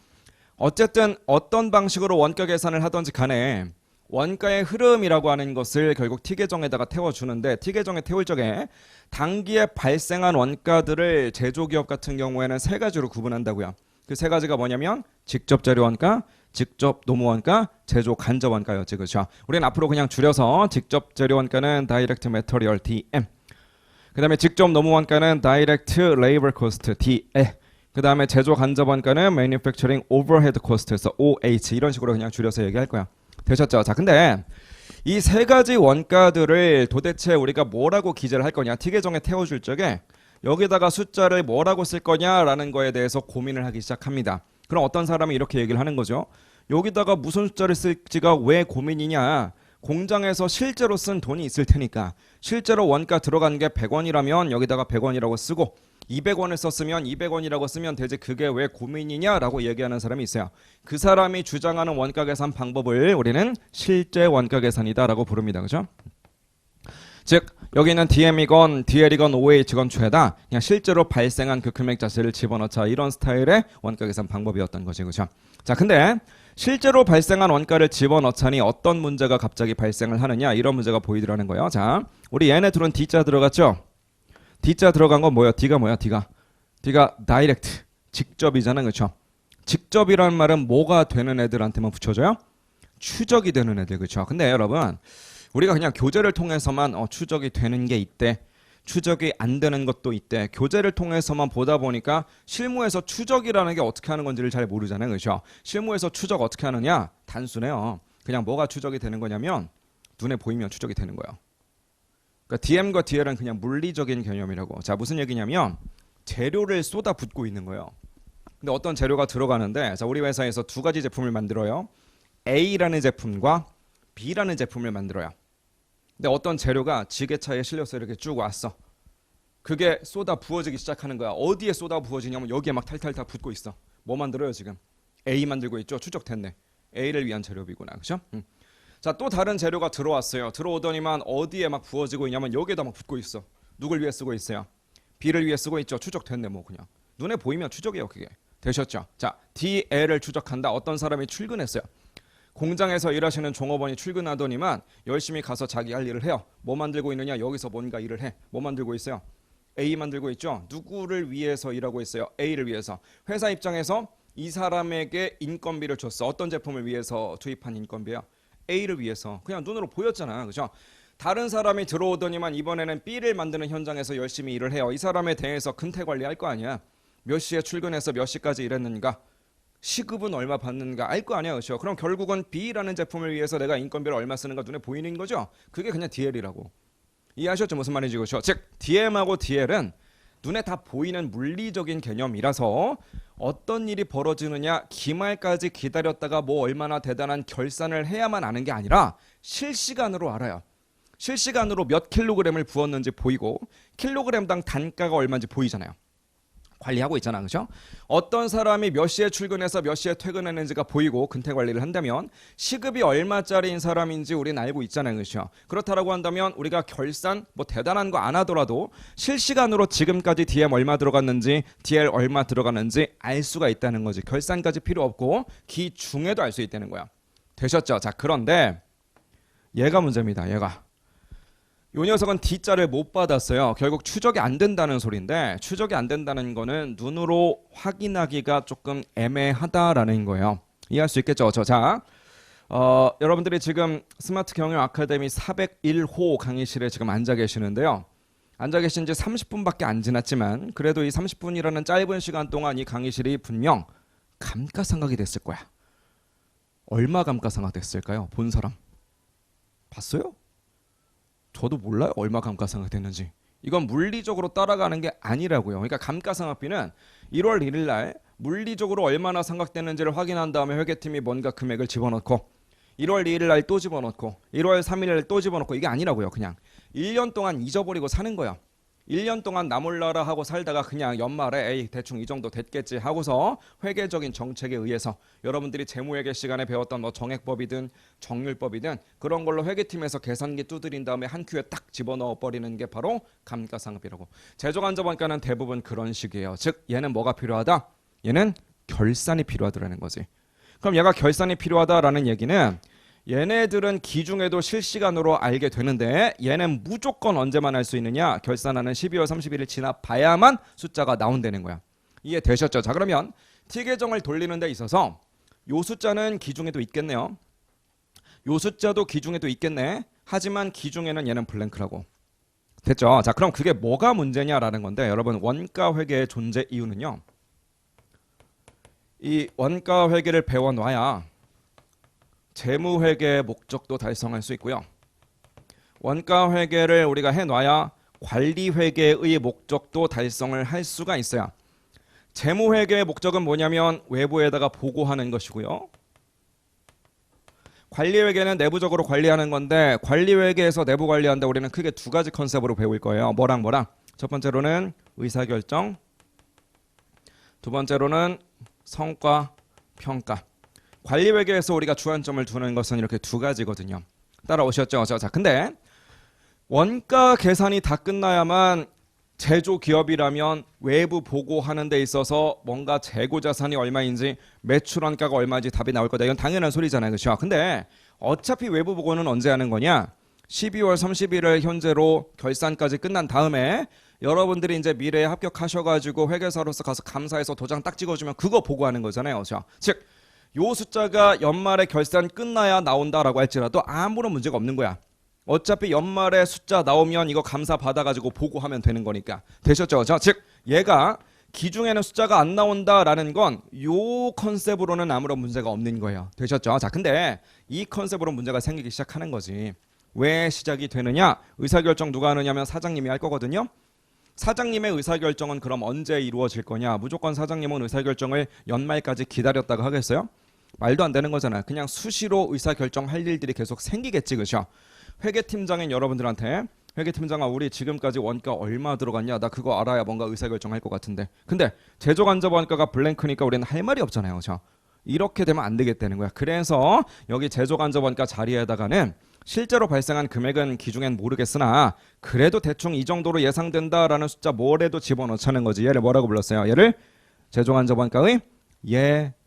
어쨌든 어떤 방식으로 원가 계산을 하든지 간에 원가의 흐름이라고 하는 것을 결국 T계정에다가 태워주는데, T계정에 태울 적에 단기에 발생한 원가들을 제조기업 같은 경우에는 세 가지로 구분한다고요. 그 세 가지가 뭐냐면 직접 재료 원가, 직접 노무 원가, 제조 간접 원가였지, 그렇죠? 우리는 앞으로 그냥 줄여서 직접 재료 원가는 Direct Material DM, 그 다음에 직접 노무 원가는 Direct Labor Cost DL, 그 다음에 제조 간접 원가는 Manufacturing Overhead Cost에서 OH, 이런 식으로 그냥 줄여서 얘기할 거야. 되셨죠? 자, 근데 이 세 가지 원가들을 도대체 우리가 뭐라고 기재를 할 거냐? T계정에 태워줄 적에 여기다가 숫자를 뭐라고 쓸 거냐라는 거에 대해서 고민을 하기 시작합니다. 그럼 어떤 사람이 이렇게 얘기를 하는 거죠. 여기다가 무슨 숫자를 쓸지가 왜 고민이냐. 공장에서 실제로 쓴 돈이 있을 테니까, 실제로 원가 들어간 게 100원이라면 여기다가 100원이라고 쓰고 200원을 썼으면 200원이라고 쓰면 되지, 그게 왜 고민이냐라고 얘기하는 사람이 있어요. 그 사람이 주장하는 원가 계산 방법을 우리는 실제 원가 계산이다라고 부릅니다. 그죠? 즉 여기는 DM이건 DL이건 OH건 죄다 그냥 실제로 발생한 그 금액 자체를 집어넣자, 이런 스타일의 원가 계산 방법이었던 거지, 그죠? 자, 근데 실제로 발생한 원가를 집어넣자니 어떤 문제가 갑자기 발생을 하느냐, 이런 문제가 보이더라는 거예요. 자, 우리 얘네 둘은 D자 들어갔죠? D자 들어간 건 뭐야? D가 뭐야? D가 다이렉트, 직접이잖아, 그렇죠? 직접이라는 말은 뭐가 되는 애들한테만 붙여줘요? 추적이 되는 애들, 그렇죠? 근데 여러분, 우리가 그냥 교재를 통해서만 추적이 되는 게 있대, 추적이 안 되는 것도 있대, 교재를 통해서만 보다 보니까 실무에서 추적이라는 게 어떻게 하는 건지를 잘 모르잖아요, 그렇죠? 실무에서 추적 어떻게 하느냐? 단순해요. 그냥 뭐가 추적이 되는 거냐면 눈에 보이면 추적이 되는 거예요. 그러니까 DM과 DL은 그냥 물리적인 개념이라고. 자, 무슨 얘기냐면 재료를 쏟아 붓고 있는 거예요. 근데 어떤 재료가 들어가는데, 자, 우리 회사에서 두 가지 제품을 만들어요. A라는 제품과 B라는 제품을 만들어요. 근데 어떤 재료가 지게차에 실려서 이렇게 쭉 왔어. 그게 쏟아 부어지기 시작하는 거야. 어디에 쏟아 부어지냐면 여기에 막 탈탈탈 붙고 있어. 뭐 만들어요 지금? A 만들고 있죠. 추적됐네. A를 위한 재료비구나, 그죠? 자, 또 다른 재료가 들어왔어요. 들어오더니만 어디에 막 부어지고 있냐면 여기에다 막 붙고 있어. 누굴 위해 쓰고 있어요? B를 위해 쓰고 있죠. 추적됐네. 뭐 그냥 눈에 보이면 추적이에요, 그게. 되셨죠? 자, DL을 추적한다. 어떤 사람이 출근했어요. 공장에서 일하시는 종업원이 출근하더니만 열심히 가서 자기 할 일을 해요. 뭐 만들고 있느냐? 여기서 뭔가 일을 해. 뭐 만들고 있어요? A 만들고 있죠. 누구를 위해서 일하고 있어요? A를 위해서. 회사 입장에서 이 사람에게 인건비를 줬어. 어떤 제품을 위해서 투입한 인건비야? A를 위해서. 그냥 눈으로 보였잖아, 그죠? 다른 사람이 들어오더니만 이번에는 B를 만드는 현장에서 열심히 일을 해요. 이 사람에 대해서 근태 관리할 거 아니야. 몇 시에 출근해서 몇 시까지 일했는가, 시급은 얼마 받는가 알 거 아니야, 그렇죠? 그럼 결국은 B라는 제품을 위해서 내가 인건비를 얼마 쓰는가 눈에 보이는 거죠. 그게 그냥 DL이라고. 이해하셨죠? 무슨 말인지, 그렇죠? 즉 DM하고 DL은 눈에 다 보이는 물리적인 개념이라서 어떤 일이 벌어지느냐 기말까지 기다렸다가 뭐 얼마나 대단한 결산을 해야만 아는 게 아니라 실시간으로 알아요. 실시간으로 몇 킬로그램을 부었는지 보이고 킬로그램당 단가가 얼마인지 보이잖아요. 관리하고 있잖아, 그죠? 어떤 사람이 몇 시에 출근해서 몇 시에 퇴근했는지가 보이고 근태 관리를 한다면 시급이 얼마짜리인 사람인지 우리는 알고 있잖아요, 그죠? 그렇다라고 한다면 우리가 결산 뭐 대단한 거 안 하더라도 실시간으로 지금까지 DM 얼마 들어갔는지 DL 얼마 들어갔는지 알 수가 있다는 거지. 결산까지 필요 없고 기중에도 알 수 있다는 거야. 되셨죠? 자, 그런데 얘가 문제입니다. 얘가. 요 녀석은 D자를 못 받았어요. 결국 추적이 안 된다는 소리인데, 추적이 안 된다는 거는 눈으로 확인하기가 조금 애매하다라는 거예요. 이해할 수 있겠죠? 자, 여러분들이 지금 스마트 경영 아카데미 401호 강의실에 지금 앉아 계시는데요. 앉아 계신 지 30분밖에 안 지났지만 그래도 이 30분이라는 짧은 시간 동안 이 강의실이 분명 감가상각이 됐을 거야. 얼마 감가상각 됐을까요? 본 사람 봤어요? 저도 몰라요. 얼마 감가상각 됐는지. 이건 물리적으로 따라가는 게 아니라고요. 그러니까 감가상각비는 1월 1일 날 물리적으로 얼마나 상각됐는지를 확인한 다음에 회계팀이 뭔가 금액을 집어넣고 1월 2일 날 또 집어넣고 1월 3일 날 또 집어넣고 이게 아니라고요. 그냥 1년 동안 잊어버리고 사는 거야. 1년 동안 나 몰라라 하고 살다가 그냥 연말에 에이 대충 이 정도 됐겠지 하고서 회계적인 정책에 의해서 여러분들이 재무회계 시간에 배웠던 뭐 정액법이든 정률법이든 그런 걸로 회계팀에서 계산기 두드린 다음에 한 큐에 딱 집어넣어 버리는 게 바로 감가상각비라고. 제조간접원가는 대부분 그런 식이에요. 즉 얘는 뭐가 필요하다? 얘는 결산이 필요하다라는 거지. 그럼 얘가 결산이 필요하다라는 얘기는 얘네들은 기중에도 실시간으로 알게 되는데 얘는 무조건 언제만 할 수 있느냐? 결산하는 12월 31일 지나봐야만 숫자가 나온다는 거야. 이해되셨죠? 자, 그러면 T 계정을 돌리는 데 있어서 요 숫자는 기중에도 있겠네요. 요 숫자도 기중에도 있겠네. 하지만 기중에는 얘는 블랭크라고. 됐죠? 자, 그럼 그게 뭐가 문제냐라는 건데 여러분 원가 회계의 존재 이유는요. 이 원가 회계를 배워놔야 재무회계의 목적도 달성할 수 있고요. 원가 회계를 우리가 해놔야 관리회계의 목적도 달성을 할 수가 있어요. 재무회계의 목적은 뭐냐면 외부에다가 보고하는 것이고요. 관리회계는 내부적으로 관리하는 건데 관리회계에서 내부 관리하는데 우리는 크게 두 가지 컨셉으로 배울 거예요. 뭐랑 뭐랑? 첫 번째로는 의사결정, 두 번째로는 성과평가. 관리회계에서 우리가 주안점을 두는 것은 이렇게 두 가지거든요. 따라오셨죠? 자, 근데 원가 계산이 다 끝나야만 제조기업이라면 외부 보고하는 데 있어서 뭔가 재고자산이 얼마인지 매출원가가 얼마인지 답이 나올 거다. 이건 당연한 소리잖아요. 그렇죠? 근데 어차피 외부 보고는 언제 하는 거냐? 12월 31일 현재로 결산까지 끝난 다음에 여러분들이 이제 미래에 합격하셔가지고 회계사로서 가서 감사해서 도장 딱 찍어주면 그거 보고하는 거잖아요. 그렇죠? 즉 요 숫자가 연말에 결산 끝나야 나온다라고 할지라도 아무런 문제가 없는 거야. 어차피 연말에 숫자 나오면 이거 감사 받아가지고 보고하면 되는 거니까. 되셨죠? 자, 즉 얘가 기중에는 숫자가 안 나온다라는 건 요 컨셉으로는 아무런 문제가 없는 거예요. 되셨죠? 자, 근데 이 컨셉으로 문제가 생기기 시작하는 거지. 왜 시작이 되느냐? 의사결정 누가 하느냐면 사장님이 할 거거든요. 사장님의 의사결정은 그럼 언제 이루어질 거냐? 무조건 사장님은 의사결정을 연말까지 기다렸다가 하겠어요? 말도 안 되는 거잖아요. 그냥 수시로 의사결정할 일들이 계속 생기겠지. 그죠? 회계팀장인 여러분들한테 회계팀장아 우리 지금까지 원가 얼마 들어갔냐? 나 그거 알아야 뭔가 의사결정할 것 같은데. 근데 제조간접 원가가 블랭크니까 우리는 할 말이 없잖아요. 그죠? 이렇게 되면 안 되겠다는 거야. 그래서 여기 제조간접 원가 자리에다가는 실제로 발생한 금액은 기중엔 모르겠으나 그래도 대충 이 정도로 예상된다라는 숫자 뭐래도 집어넣자는 거지. 얘를 뭐라고 불렀어요? 얘를 제조간접 원가의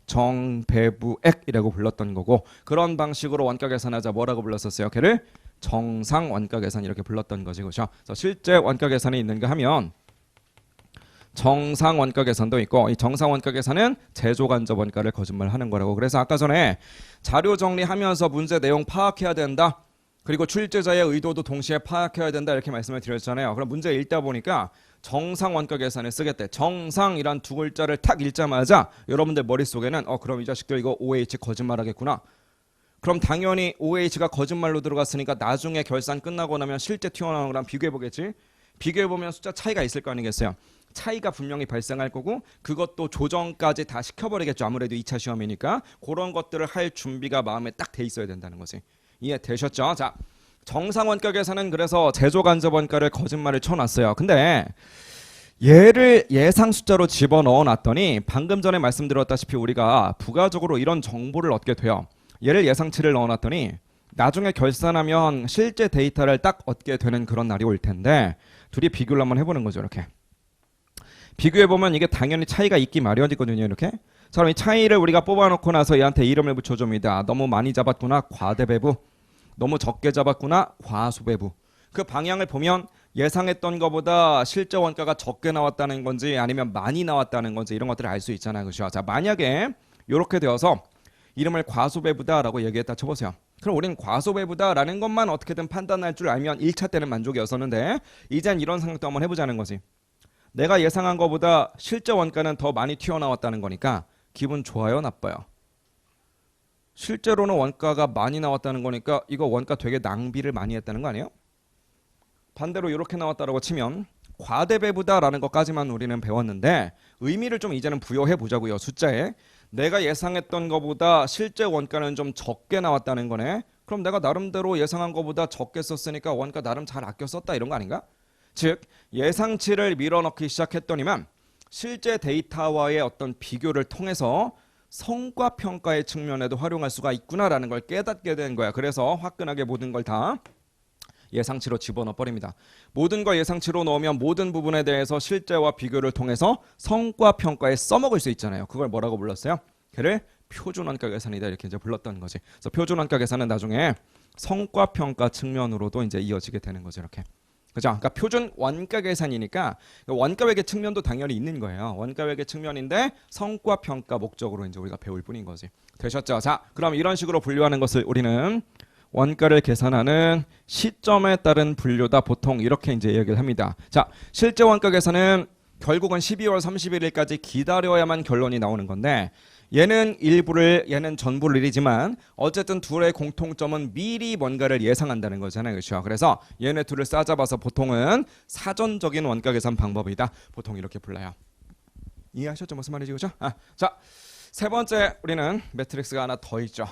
예정배부액이라고 불렀던 거고 그런 방식으로 원가 계산하자 뭐라고 불렀었어요? 걔를 정상 원가 계산 이렇게 불렀던 거지. 그렇죠? 실제 원가 계산이 있는가 하면 정상 원가 계산도 있고 이 정상 원가 계산은 제조간접 원가를 거짓말하는 거라고. 그래서 아까 전에 자료 정리하면서 문제 내용 파악해야 된다. 그리고 출제자의 의도도 동시에 파악해야 된다 이렇게 말씀을 드렸잖아요. 그럼 문제 읽다 보니까 정상 원가 계산을 쓰겠대. 정상이란 두 글자를 탁 읽자마자 여러분들 머릿속에는 그럼 이 자식들 이거 OH 거짓말하겠구나. 그럼 당연히 OH가 거짓말로 들어갔으니까 나중에 결산 끝나고 나면 실제 튀어나오는 거랑 비교해보겠지. 비교해보면 숫자 차이가 있을 거 아니겠어요. 차이가 분명히 발생할 거고 그것도 조정까지 다 시켜버리겠죠. 아무래도 2차 시험이니까 그런 것들을 할 준비가 마음에 딱 돼 있어야 된다는 거지. 이해되셨죠? 자, 정상 원가 계산은 그래서 제조간접 원가를 거짓말을 쳐놨어요. 근데 얘를 예상 숫자로 집어넣어 놨더니 방금 전에 말씀드렸다시피 우리가 부가적으로 이런 정보를 얻게 돼요. 얘를 예상치를 넣어놨더니 나중에 결산하면 실제 데이터를 딱 얻게 되는 그런 날이 올 텐데 둘이 비교를 한번 해보는 거죠. 이렇게 비교해보면 이게 당연히 차이가 있기 마련이거든요. 이렇게 자, 그럼 이 차이를 우리가 뽑아놓고 나서 얘한테 이름을 붙여줍니다. 너무 많이 잡았구나 과대배부, 너무 적게 잡았구나 과소배부. 그 방향을 보면 예상했던 것보다 실제 원가가 적게 나왔다는 건지 아니면 많이 나왔다는 건지 이런 것들을 알 수 있잖아요. 그렇죠? 자, 만약에 이렇게 되어서 이름을 과소배부다라고 얘기했다 쳐보세요. 그럼 우린 과소배부다라는 것만 어떻게든 판단할 줄 알면 1차 때는 만족이었었는데 이젠 이런 생각도 한번 해보자는 거지. 내가 예상한 것보다 실제 원가는 더 많이 튀어나왔다는 거니까 기분 좋아요, 나빠요? 실제로는 원가가 많이 나왔다는 거니까 이거 원가 되게 낭비를 많이 했다는 거 아니에요? 반대로 이렇게 나왔다라고 치면 과대배부다라는 것까지만 우리는 배웠는데 의미를 좀 이제는 부여해 보자고요. 숫자에 내가 예상했던 것보다 실제 원가는 좀 적게 나왔다는 거네. 그럼 내가 나름대로 예상한 것보다 적게 썼으니까 원가 나름 잘 아껴 썼다 이런 거 아닌가? 즉 예상치를 밀어넣기 시작했더니만 실제 데이터와의 어떤 비교를 통해서 성과 평가의 측면에도 활용할 수가 있구나라는 걸 깨닫게 된 거야. 그래서 화끈하게 모든 걸 다 예상치로 집어넣어 버립니다. 모든 걸 예상치로 넣으면 모든 부분에 대해서 실제와 비교를 통해서 성과 평가에 써먹을 수 있잖아요. 그걸 뭐라고 불렀어요? 걔를 표준원가 계산이다 이렇게 이제 불렀던 거지. 그래서 표준원가 계산은 나중에 성과 평가 측면으로도 이제 이어지게 되는 거죠. 이렇게. 그죠? 그러니까 표준 원가 계산이니까 원가 외계 측면도 당연히 있는 거예요. 원가 외계 측면인데 성과 평가 목적으로 이제 우리가 배울 뿐인 거지. 되셨죠? 자, 그럼 이런 식으로 분류하는 것을 우리는 원가를 계산하는 시점에 따른 분류다. 보통 이렇게 이제 얘기를 합니다. 자, 실제 원가 계산은 결국은 12월 31일까지 기다려야만 결론이 나오는 건데 얘는 얘는 전부를 일이지만 어쨌든 둘의 공통점은 미리 뭔가를 예상한다는 거잖아요. 그렇죠? 그래서 얘네 둘을 싸잡아서 보통은 사전적인 원가 계산 방법이다. 보통 이렇게 불러요. 이해하셨죠? 무슨 말인지. 그죠? 자, 세 번째 우리는 매트릭스가 하나 더 있죠.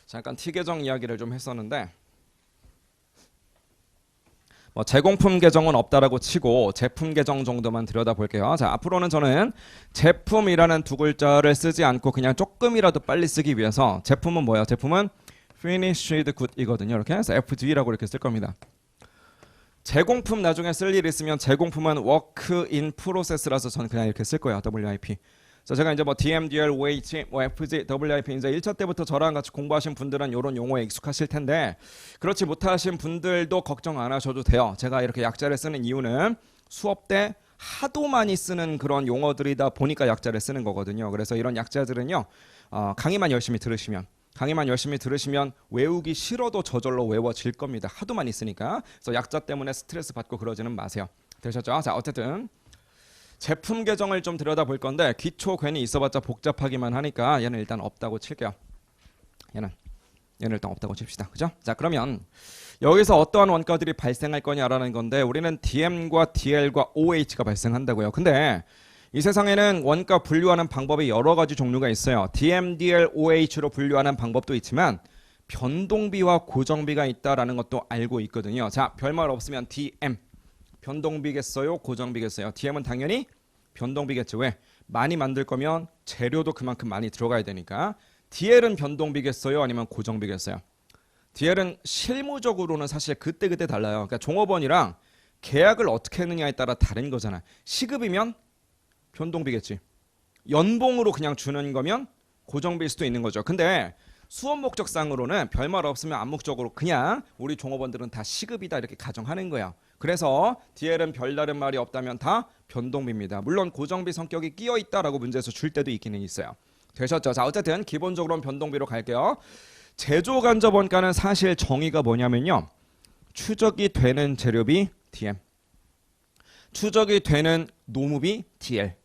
잠깐 T 계정 이야기를 좀 했었는데 뭐 제공품 계정은 없다라고 치고 제품 계정 정도만 들여다볼게요. 자, 앞으로는 저는 제품이라는 두 글자를 쓰지 않고 그냥 조금이라도 빨리 쓰기 위해서 제품은 뭐예요? 제품은 finished good이거든요. 이렇게 해서 FG라고 이렇게 쓸 겁니다. 제공품 나중에 쓸 일 있으면 제공품은 work in process라서 저는 그냥 이렇게 쓸 거예요. WIP. 자, 제가 이제 뭐 DMDL, OH, FG, WIP 이제 1차 때부터 저랑 같이 공부하신 분들은 이런 용어에 익숙하실 텐데 그렇지 못하신 분들도 걱정 안 하셔도 돼요. 제가 이렇게 약자를 쓰는 이유는 수업 때 하도 많이 쓰는 그런 용어들이다 보니까 약자를 쓰는 거거든요. 그래서 이런 약자들은요, 강의만 열심히 들으시면 외우기 싫어도 저절로 외워질 겁니다. 하도 많이 쓰니까. 그래서 약자 때문에 스트레스 받고 그러지는 마세요. 되셨죠? 자, 어쨌든 제품 계정을 좀 들여다볼 건데 기초 괜히 있어봤자 복잡하기만 하니까 얘는 일단 없다고 칠게요. 얘는 일단 없다고 칩시다. 그죠? 자, 그러면 여기서 어떠한 원가들이 발생할 거냐라는 건데 우리는 DM과 DL과 OH가 발생한다고요. 근데 이 세상에는 원가 분류하는 방법이 여러 가지 종류가 있어요. DM, DL, OH로 분류하는 방법도 있지만 변동비와 고정비가 있다라는 것도 알고 있거든요. 자, 별말 없으면 DM 변동비겠어요? 고정비겠어요? DM은 당연히 변동비겠죠. 왜? 많이 만들 거면 재료도 그만큼 많이 들어가야 되니까. DL은 변동비겠어요? 아니면 고정비겠어요? DL은 실무적으로는 사실 그때그때 달라요. 그러니까 종업원이랑 계약을 어떻게 했느냐에 따라 다른 거잖아. 시급이면 변동비겠지. 연봉으로 그냥 주는 거면 고정비일 수도 있는 거죠. 근데 수업 목적상으로는 별말 없으면 암묵적으로 그냥 우리 종업원들은 다 시급이다 이렇게 가정하는 거야. 그래서 DL은 별다른 말이 없다면 다 변동비입니다. 물론 고정비 성격이 끼어 있다라고 문제에서 줄 때도 있기는 있어요. 되셨죠? 자, 어쨌든 기본적으로는 변동비로 갈게요. 제조 간접 원가는 사실 정의가 뭐냐면요. 추적이 되는 재료비 DM, 추적이 되는 노무비 DL.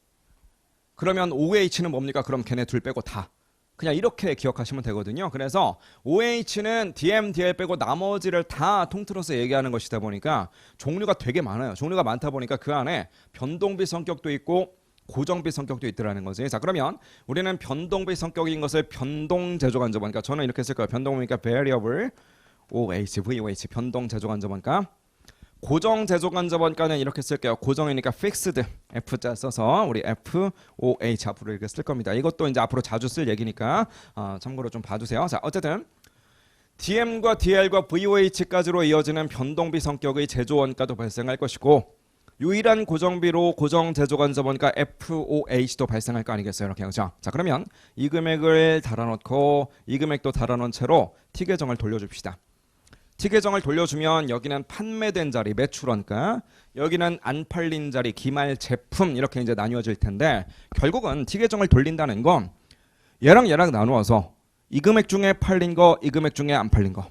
그러면 OH는 뭡니까? 그럼 걔네 둘 빼고 다. 그냥 이렇게 기억하시면 되거든요. 그래서 OH는 DM, DL 빼고 나머지를 다 통틀어서 얘기하는 것이다 보니까 종류가 되게 많아요. 종류가 많다 보니까 그 안에 변동비 성격도 있고 고정비 성격도 있더라는 거지. 자, 그러면 우리는 변동비 성격인 것을 변동 제조 간접 원가. 저는 이렇게 쓸 거예요. 변동비니까 variable OH, VOH 변동 제조 간접 원가. 고정 제조 간접 원가는 이렇게 쓸게요. 고정이니까 fixed F자 써서 우리 FOH 앞으로 이렇게 쓸 겁니다. 이것도 이제 앞으로 자주 쓸 얘기니까 참고로 좀 봐주세요. 자, 어쨌든 DM과 DL과 VOH까지로 이어지는 변동비 성격의 제조 원가도 발생할 것이고 유일한 고정비로 고정 제조 간접 원가 FOH도 발생할 거 아니겠어요? 이렇게. 그렇죠? 자, 그러면 이 금액을 달아놓고 이 금액도 달아놓은 채로 T 계정을 돌려줍시다. T 계정을 돌려주면 여기는 판매된 자리 매출원가, 여기는 안 팔린 자리 기말 제품 이렇게 이제 나뉘어질 텐데 결국은 T 계정을 돌린다는 건 얘랑 얘랑 나누어서 이 금액 중에 팔린 거, 이 금액 중에 안 팔린 거,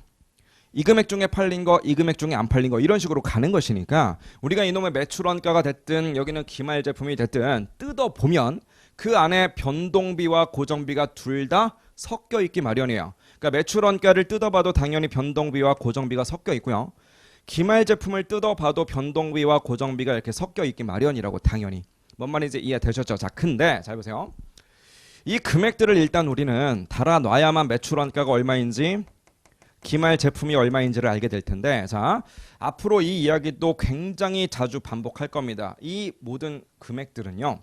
이 금액 중에 팔린 거, 이 금액 중에 안 팔린 거 이런 식으로 가는 것이니까 우리가 이놈의 매출원가가 됐든 여기는 기말 제품이 됐든 뜯어보면 그 안에 변동비와 고정비가 둘 다 섞여 있기 마련이에요. 그러니까 매출원가를 뜯어봐도 당연히 변동비와 고정비가 섞여 있고요. 기말 제품을 뜯어봐도 변동비와 고정비가 이렇게 섞여 있기 마련이라고 당연히. 뭔 말인지 이해되셨죠? 자, 근데 잘 보세요. 이 금액들을 일단 우리는 달아놔야만 매출원가가 얼마인지 기말 제품이 얼마인지를 알게 될 텐데, 자, 앞으로 이 이야기도 굉장히 자주 반복할 겁니다. 이 모든 금액들은요,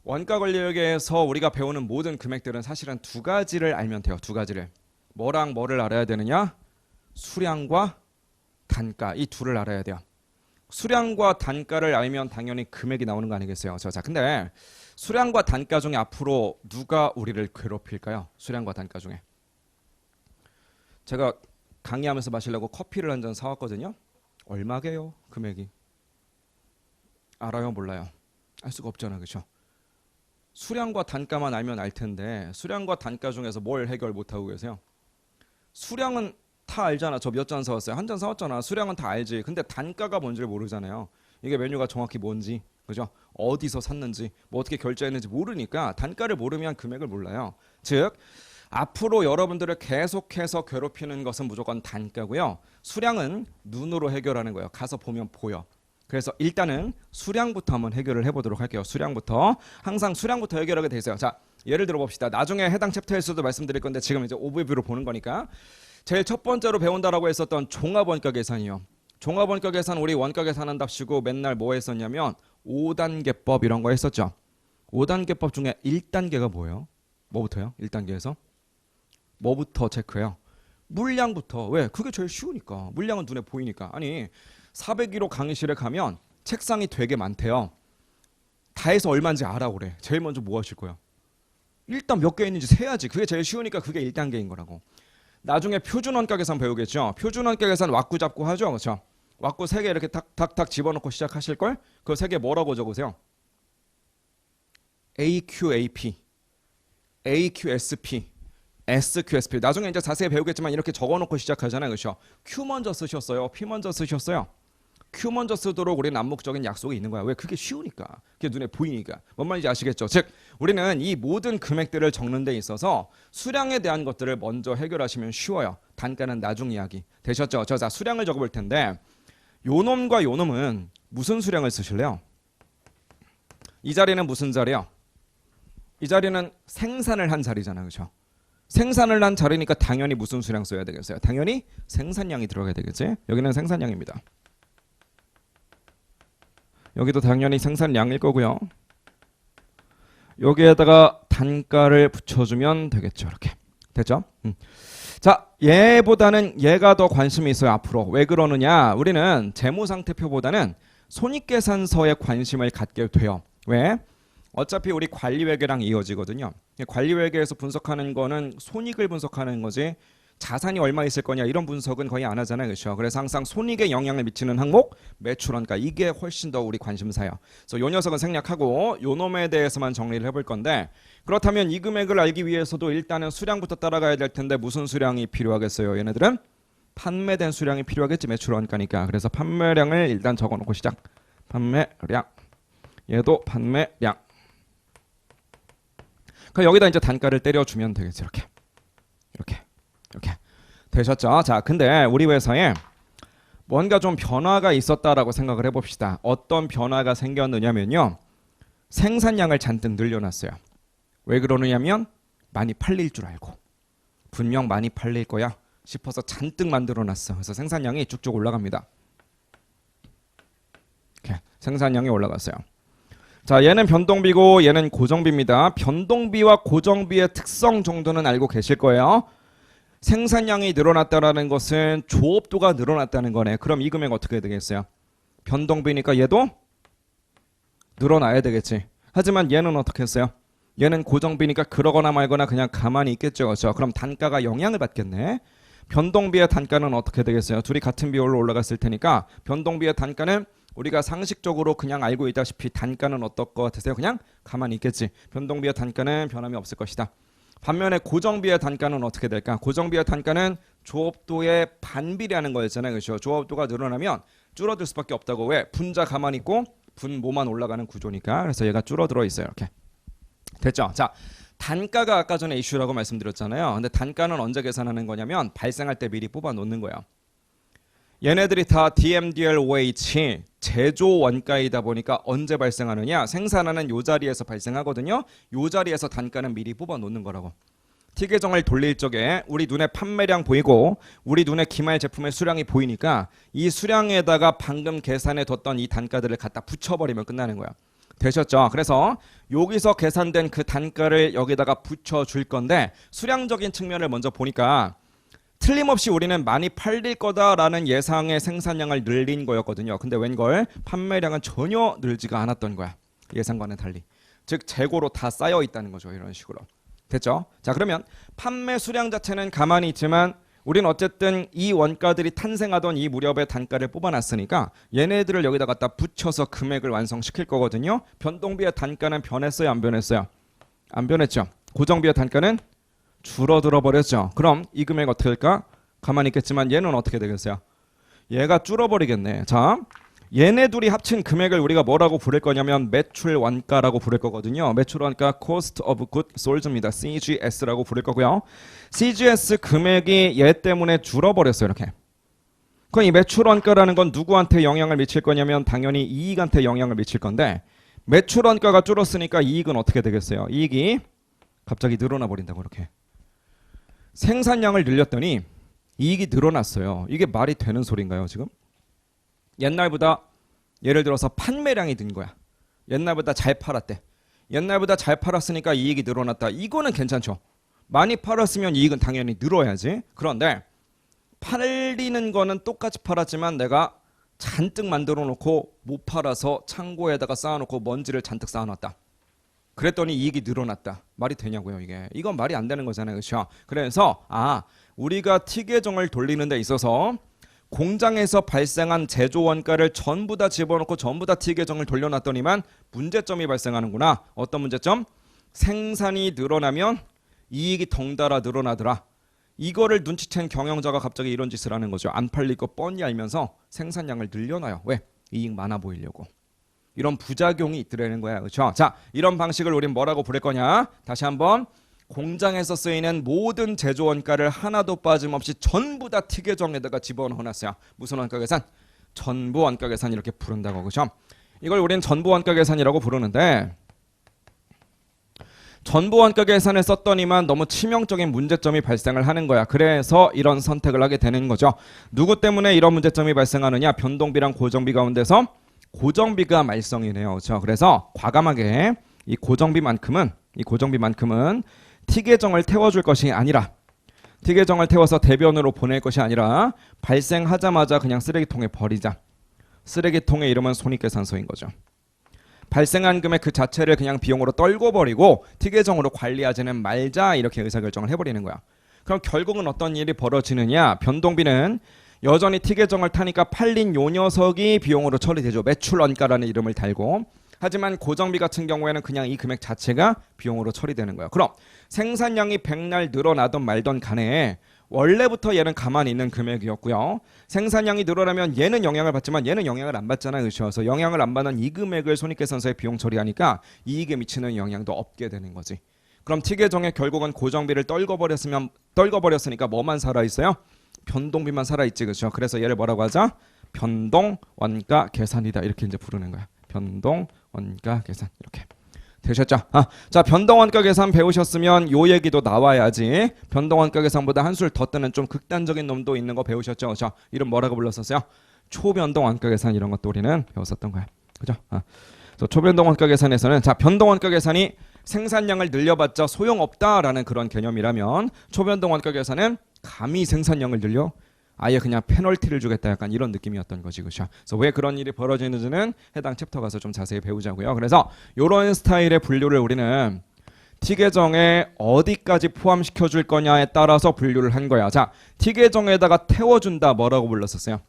원가 권리회계에서 우리가 배우는 모든 금액들은 사실은 두 가지를 알면 돼요. 두 가지를. 뭐랑 뭐를 알아야 되느냐? 수량과 단가, 이 둘을 알아야 돼요. 수량과 단가를 알면 당연히 금액이 나오는 거 아니겠어요? 자, 근데 수량과 단가 중에 앞으로 누가 우리를 괴롭힐까요? 수량과 단가 중에. 제가 강의하면서 마시려고 커피를 한 잔 사왔거든요. 얼마게요? 금액이. 알아요? 몰라요? 알 수가 없잖아, 그렇죠? 수량과 단가만 알면 알 텐데 수량과 단가 중에서 뭘 해결 못하고 계세요? 수량은 다 알잖아. 저 몇 잔 사왔어요? 한 잔 사왔잖아. 수량은 다 알지. 근데 단가가 뭔지를 모르잖아요. 이게 메뉴가 정확히 뭔지, 그죠? 어디서 샀는지, 뭐 어떻게 결제했는지 모르니까 단가를 모르면 금액을 몰라요. 즉 앞으로 여러분들을 계속해서 괴롭히는 것은 무조건 단가고요. 수량은 눈으로 해결하는 거예요. 가서 보면 보여. 그래서 일단은 수량부터 한번 해결을 해보도록 할게요. 수량부터. 항상 수량부터 해결하게 돼 있어요. 자, 예를 들어 봅시다. 나중에 해당 챕터에서도 말씀드릴 건데 지금 이제 오버뷰로 보는 거니까. 제일 첫 번째로 배운다라고 했었던 종합원가 계산이요. 종합원가 계산 우리 원가 계산한답시고 맨날 뭐 했었냐면 5단계법 이런 거 했었죠. 5단계법 중에 1단계가 뭐예요? 뭐부터요? 1단계에서? 뭐부터 체크해요? 물량부터. 왜? 그게 제일 쉬우니까. 물량은 눈에 보이니까. 아니 401호 강의실에 가면 책상이 되게 많대요. 다 해서 얼마인지 알아 그래. 제일 먼저 뭐 하실 거야? 일단 몇 개 있는지 세야지. 그게 제일 쉬우니까 그게 1단계인 거라고. 나중에 표준원가 계산 배우겠죠. 표준원가 계산 왁구 잡고 하죠. 그렇죠? 왁구 3개 이렇게 탁탁탁 집어넣고 시작하실걸? 그 3개 뭐라고 적으세요? AQAP, AQSP, SQSP. 나중에 이제 자세히 배우겠지만 이렇게 적어놓고 시작하잖아요. 그렇죠? Q 먼저 쓰셨어요? P 먼저 쓰셨어요? Q 먼저 쓰도록 우리는 암묵적인 약속이 있는 거야. 왜? 그게 쉬우니까. 그게 눈에 보이니까. 뭔 말인지 아시겠죠? 즉 우리는 이 모든 금액들을 적는 데 있어서 수량에 대한 것들을 먼저 해결하시면 쉬워요. 단가는 나중 이야기. 되셨죠? 자, 수량을 적어볼 텐데 요놈과 요놈은 무슨 수량을 쓰실래요? 이 자리는 무슨 자리야? 이 자리는 생산을 한 자리잖아. 그렇죠? 생산을 한 자리니까 당연히 무슨 수량 써야 되겠어요? 당연히 생산량이 들어가야 되겠지? 여기는 생산량입니다. 여기도 당연히 생산량일 거고요. 여기에다가 단가를 붙여주면 되겠죠. 이렇게. 됐죠? 자, 얘보다는 얘가 더 관심이 있어요. 앞으로. 왜 그러느냐? 우리는 재무상태표보다는 손익계산서에 관심을 갖게 돼요. 왜? 어차피 우리 관리회계랑 이어지거든요. 관리회계에서 분석하는 거는 손익을 분석하는 거지 자산이 얼마 있을 거냐 이런 분석은 거의 안 하잖아요. 그렇죠? 그래서 항상 손익에 영향을 미치는 항목 매출원가 이게 훨씬 더 우리 관심사예요. 그래서 요 녀석은 생략하고 요 놈에 대해서만 정리를 해볼 건데 그렇다면 이 금액을 알기 위해서도 일단은 수량부터 따라가야 될 텐데 무슨 수량이 필요하겠어요? 얘네들은 판매된 수량이 필요하겠지. 매출원가니까. 그래서 판매량을 일단 적어놓고 시작. 판매량. 얘도 판매량. 그럼 여기다 이제 단가를 때려주면 되겠지. 이렇게 되셨죠? 자, 근데 우리 회사에 뭔가 좀 변화가 있었다라고 생각을 해봅시다. 어떤 변화가 생겼느냐면요. 생산량을 잔뜩 늘려놨어요. 왜 그러느냐면 많이 팔릴 줄 알고 분명 많이 팔릴 거야 싶어서 잔뜩 만들어놨어. 그래서 생산량이 쭉쭉 올라갑니다. 이렇게 생산량이 올라갔어요. 자, 얘는 변동비고 얘는 고정비입니다. 변동비와 고정비의 특성 정도는 알고 계실 거예요. 생산량이 늘어났다는 것은 조업도가 늘어났다는 거네. 그럼 이 금액 어떻게 되겠어요? 변동비니까 얘도 늘어나야 되겠지. 하지만 얘는 어떻게 했어요? 얘는 고정비니까 그러거나 말거나 그냥 가만히 있겠죠. 그렇죠? 그럼 단가가 영향을 받겠네. 변동비의 단가는 어떻게 되겠어요? 둘이 같은 비율로 올라갔을 테니까 변동비의 단가는 우리가 상식적으로 그냥 알고 있다시피 단가는 어떨 것 같으세요? 그냥 가만히 있겠지. 변동비의 단가는 변함이 없을 것이다. 반면에 고정비의 단가는 어떻게 될까? 고정비의 단가는 조업도의 반비례하는 거였잖아요. 그렇죠? 조업도가 늘어나면 줄어들 수밖에 없다고. 왜? 분자 가만히 있고 분모만 올라가는 구조니까. 그래서 얘가 줄어들어 있어요. 이렇게. 됐죠? 자, 단가가 아까 전에 이슈라고 말씀드렸잖아요. 근데 단가는 언제 계산하는 거냐면 발생할 때 미리 뽑아 놓는 거예요. 얘네들이 다 DMDL-OH 제조 원가이다 보니까 언제 발생하느냐? 생산하는 요 자리에서 발생하거든요. 요 자리에서 단가는 미리 뽑아 놓는 거라고. T계정을 돌릴 적에 우리 눈에 판매량 보이고 우리 눈에 기말 제품의 수량이 보이니까 이 수량에다가 방금 계산해 뒀던 이 단가들을 갖다 붙여버리면 끝나는 거야. 되셨죠? 그래서 여기서 계산된 그 단가를 여기다가 붙여줄 건데 수량적인 측면을 먼저 보니까 틀림없이 우리는 많이 팔릴 거다라는 예상의 생산량을 늘린 거였거든요. 근데 웬걸 판매량은 전혀 늘지가 않았던 거야. 예상과는 달리. 즉 재고로 다 쌓여 있다는 거죠. 이런 식으로. 됐죠? 자, 그러면 판매 수량 자체는 가만히 있지만 우린 어쨌든 이 원가들이 탄생하던 이 무렵의 단가를 뽑아놨으니까 얘네들을 여기다 갖다 붙여서 금액을 완성시킬 거거든요. 변동비의 단가는 변했어요? 안 변했어요? 안 변했죠. 고정비의 단가는 줄어들어 버렸죠. 그럼 이 금액 어떻게 될까? 가만히 있겠지만 얘는 어떻게 되겠어요? 얘가 줄어버리겠네. 자, 얘네 둘이 합친 금액을 우리가 뭐라고 부를 거냐면 매출 원가라고 부를 거거든요. 매출 원가 Cost of Goods Sold입니다. CGS라고 부를 거고요. CGS 금액이 얘 때문에 줄어버렸어요. 이렇게. 그럼 이 매출 원가라는 건 누구한테 영향을 미칠 거냐면 당연히 이익한테 영향을 미칠 건데 매출 원가가 줄었으니까 이익은 어떻게 되겠어요? 이익이 갑자기 늘어나 버린다고 이렇게. 생산량을 늘렸더니 이익이 늘어났어요. 이게 말이 되는 소리인가요, 지금? 옛날보다 예를 들어서 판매량이 는 거야. 옛날보다 잘 팔았대. 옛날보다 잘 팔았으니까 이익이 늘어났다. 이거는 괜찮죠. 많이 팔았으면 이익은 당연히 늘어야지. 그런데 팔리는 거는 똑같이 팔았지만 내가 잔뜩 만들어 놓고 못 팔아서 창고에다가 쌓아놓고 먼지를 잔뜩 쌓아놨다. 그랬더니 이익이 늘어났다. 말이 되냐고요, 이게. 이건 말이 안 되는 거잖아요. 그렇죠? 그래서 우리가 T계정을 돌리는 데 있어서 공장에서 발생한 제조 원가를 전부 다 집어넣고 전부 다 T계정을 돌려놨더니만 문제점이 발생하는구나. 어떤 문제점? 생산이 늘어나면 이익이 덩달아 늘어나더라. 이거를 눈치챈 경영자가 갑자기 이런 짓을 하는 거죠. 안 팔릴 거 뻔히 알면서 생산량을 늘려놔요. 왜? 이익 많아 보이려고. 이런 부작용이 있더라는 거야. 그렇죠? 자, 이런 방식을 우린 뭐라고 부를 거냐? 다시 한번 공장에서 쓰이는 모든 제조 원가를 하나도 빠짐없이 전부 다 T계정에다가 집어넣어놨어요. 무슨 원가 계산? 전부 원가 계산 이렇게 부른다고. 그렇죠? 이걸 우린 전부 원가 계산이라고 부르는데 전부 원가 계산을 썼더니만 너무 치명적인 문제점이 발생을 하는 거야. 그래서 이런 선택을 하게 되는 거죠. 누구 때문에 이런 문제점이 발생하느냐? 변동비랑 고정비 가운데서 고정비가 말썽이네요. 그렇죠? 그래서 과감하게 이 고정비만큼은 T계정을 태워줄 것이 아니라 T계정을 태워서 대변으로 보낼 것이 아니라 발생하자마자 그냥 쓰레기통에 버리자. 쓰레기통의 이름은 손익계산서인 거죠. 발생한 금액 그 자체를 그냥 비용으로 떨궈 버리고 T계정으로 관리하지는 말자 이렇게 의사결정을 해버리는 거야. 그럼 결국은 어떤 일이 벌어지느냐? 변동비는 여전히 T계정을 타니까 팔린 요 녀석이 비용으로 처리되죠. 매출 원가라는 이름을 달고. 하지만 고정비 같은 경우에는 그냥 이 금액 자체가 비용으로 처리되는 거예요. 그럼 생산량이 백날 늘어나던 말던 간에 원래부터 얘는 가만히 있는 금액이었고요. 생산량이 늘어나면 얘는 영향을 받지만 얘는 영향을 안 받잖아요. 그렇죠? 그래서 영향을 안 받는 이 금액을 손익계산서에 비용 처리하니까 이익에 미치는 영향도 없게 되는 거지. 그럼 T계정에 결국은 고정비를 떨궈버렸으니까 뭐만 살아있어요? 변동비만 살아있지. 그렇죠? 그래서 얘를 뭐라고 하자? 변동 원가 계산이다. 이렇게 이제 부르는 거야. 변동 원가 계산. 이렇게 되셨죠? 자, 변동 원가 계산 배우셨으면 요 얘기도 나와야지. 변동 원가 계산보다 한술 더 뜨는 좀 극단적인 놈도 있는 거 배우셨죠? 그렇죠? 이름 뭐라고 불렀었어요? 초변동 원가 계산. 이런 것도 우리는 배웠었던 거야. 그죠? 그래서 초변동 원가 계산에서는 자, 변동 원가 계산이 생산량을 늘려봤자 소용없다라는 그런 개념이라면 초변동 원가 계산은 감히 생산량을 늘려 아예 그냥 페널티를 주겠다 약간 이런 느낌이었던 거지. 그렇죠? 그래서 왜 그런 일이 벌어지는지는 해당 챕터 가서 좀 자세히 배우자고요. 그래서 이런 스타일의 분류를 우리는 T계정에 어디까지 포함시켜 줄 거냐에 따라서 분류를 한 거야. 자, T계정에다가 태워준다 뭐라고 불렀었어요?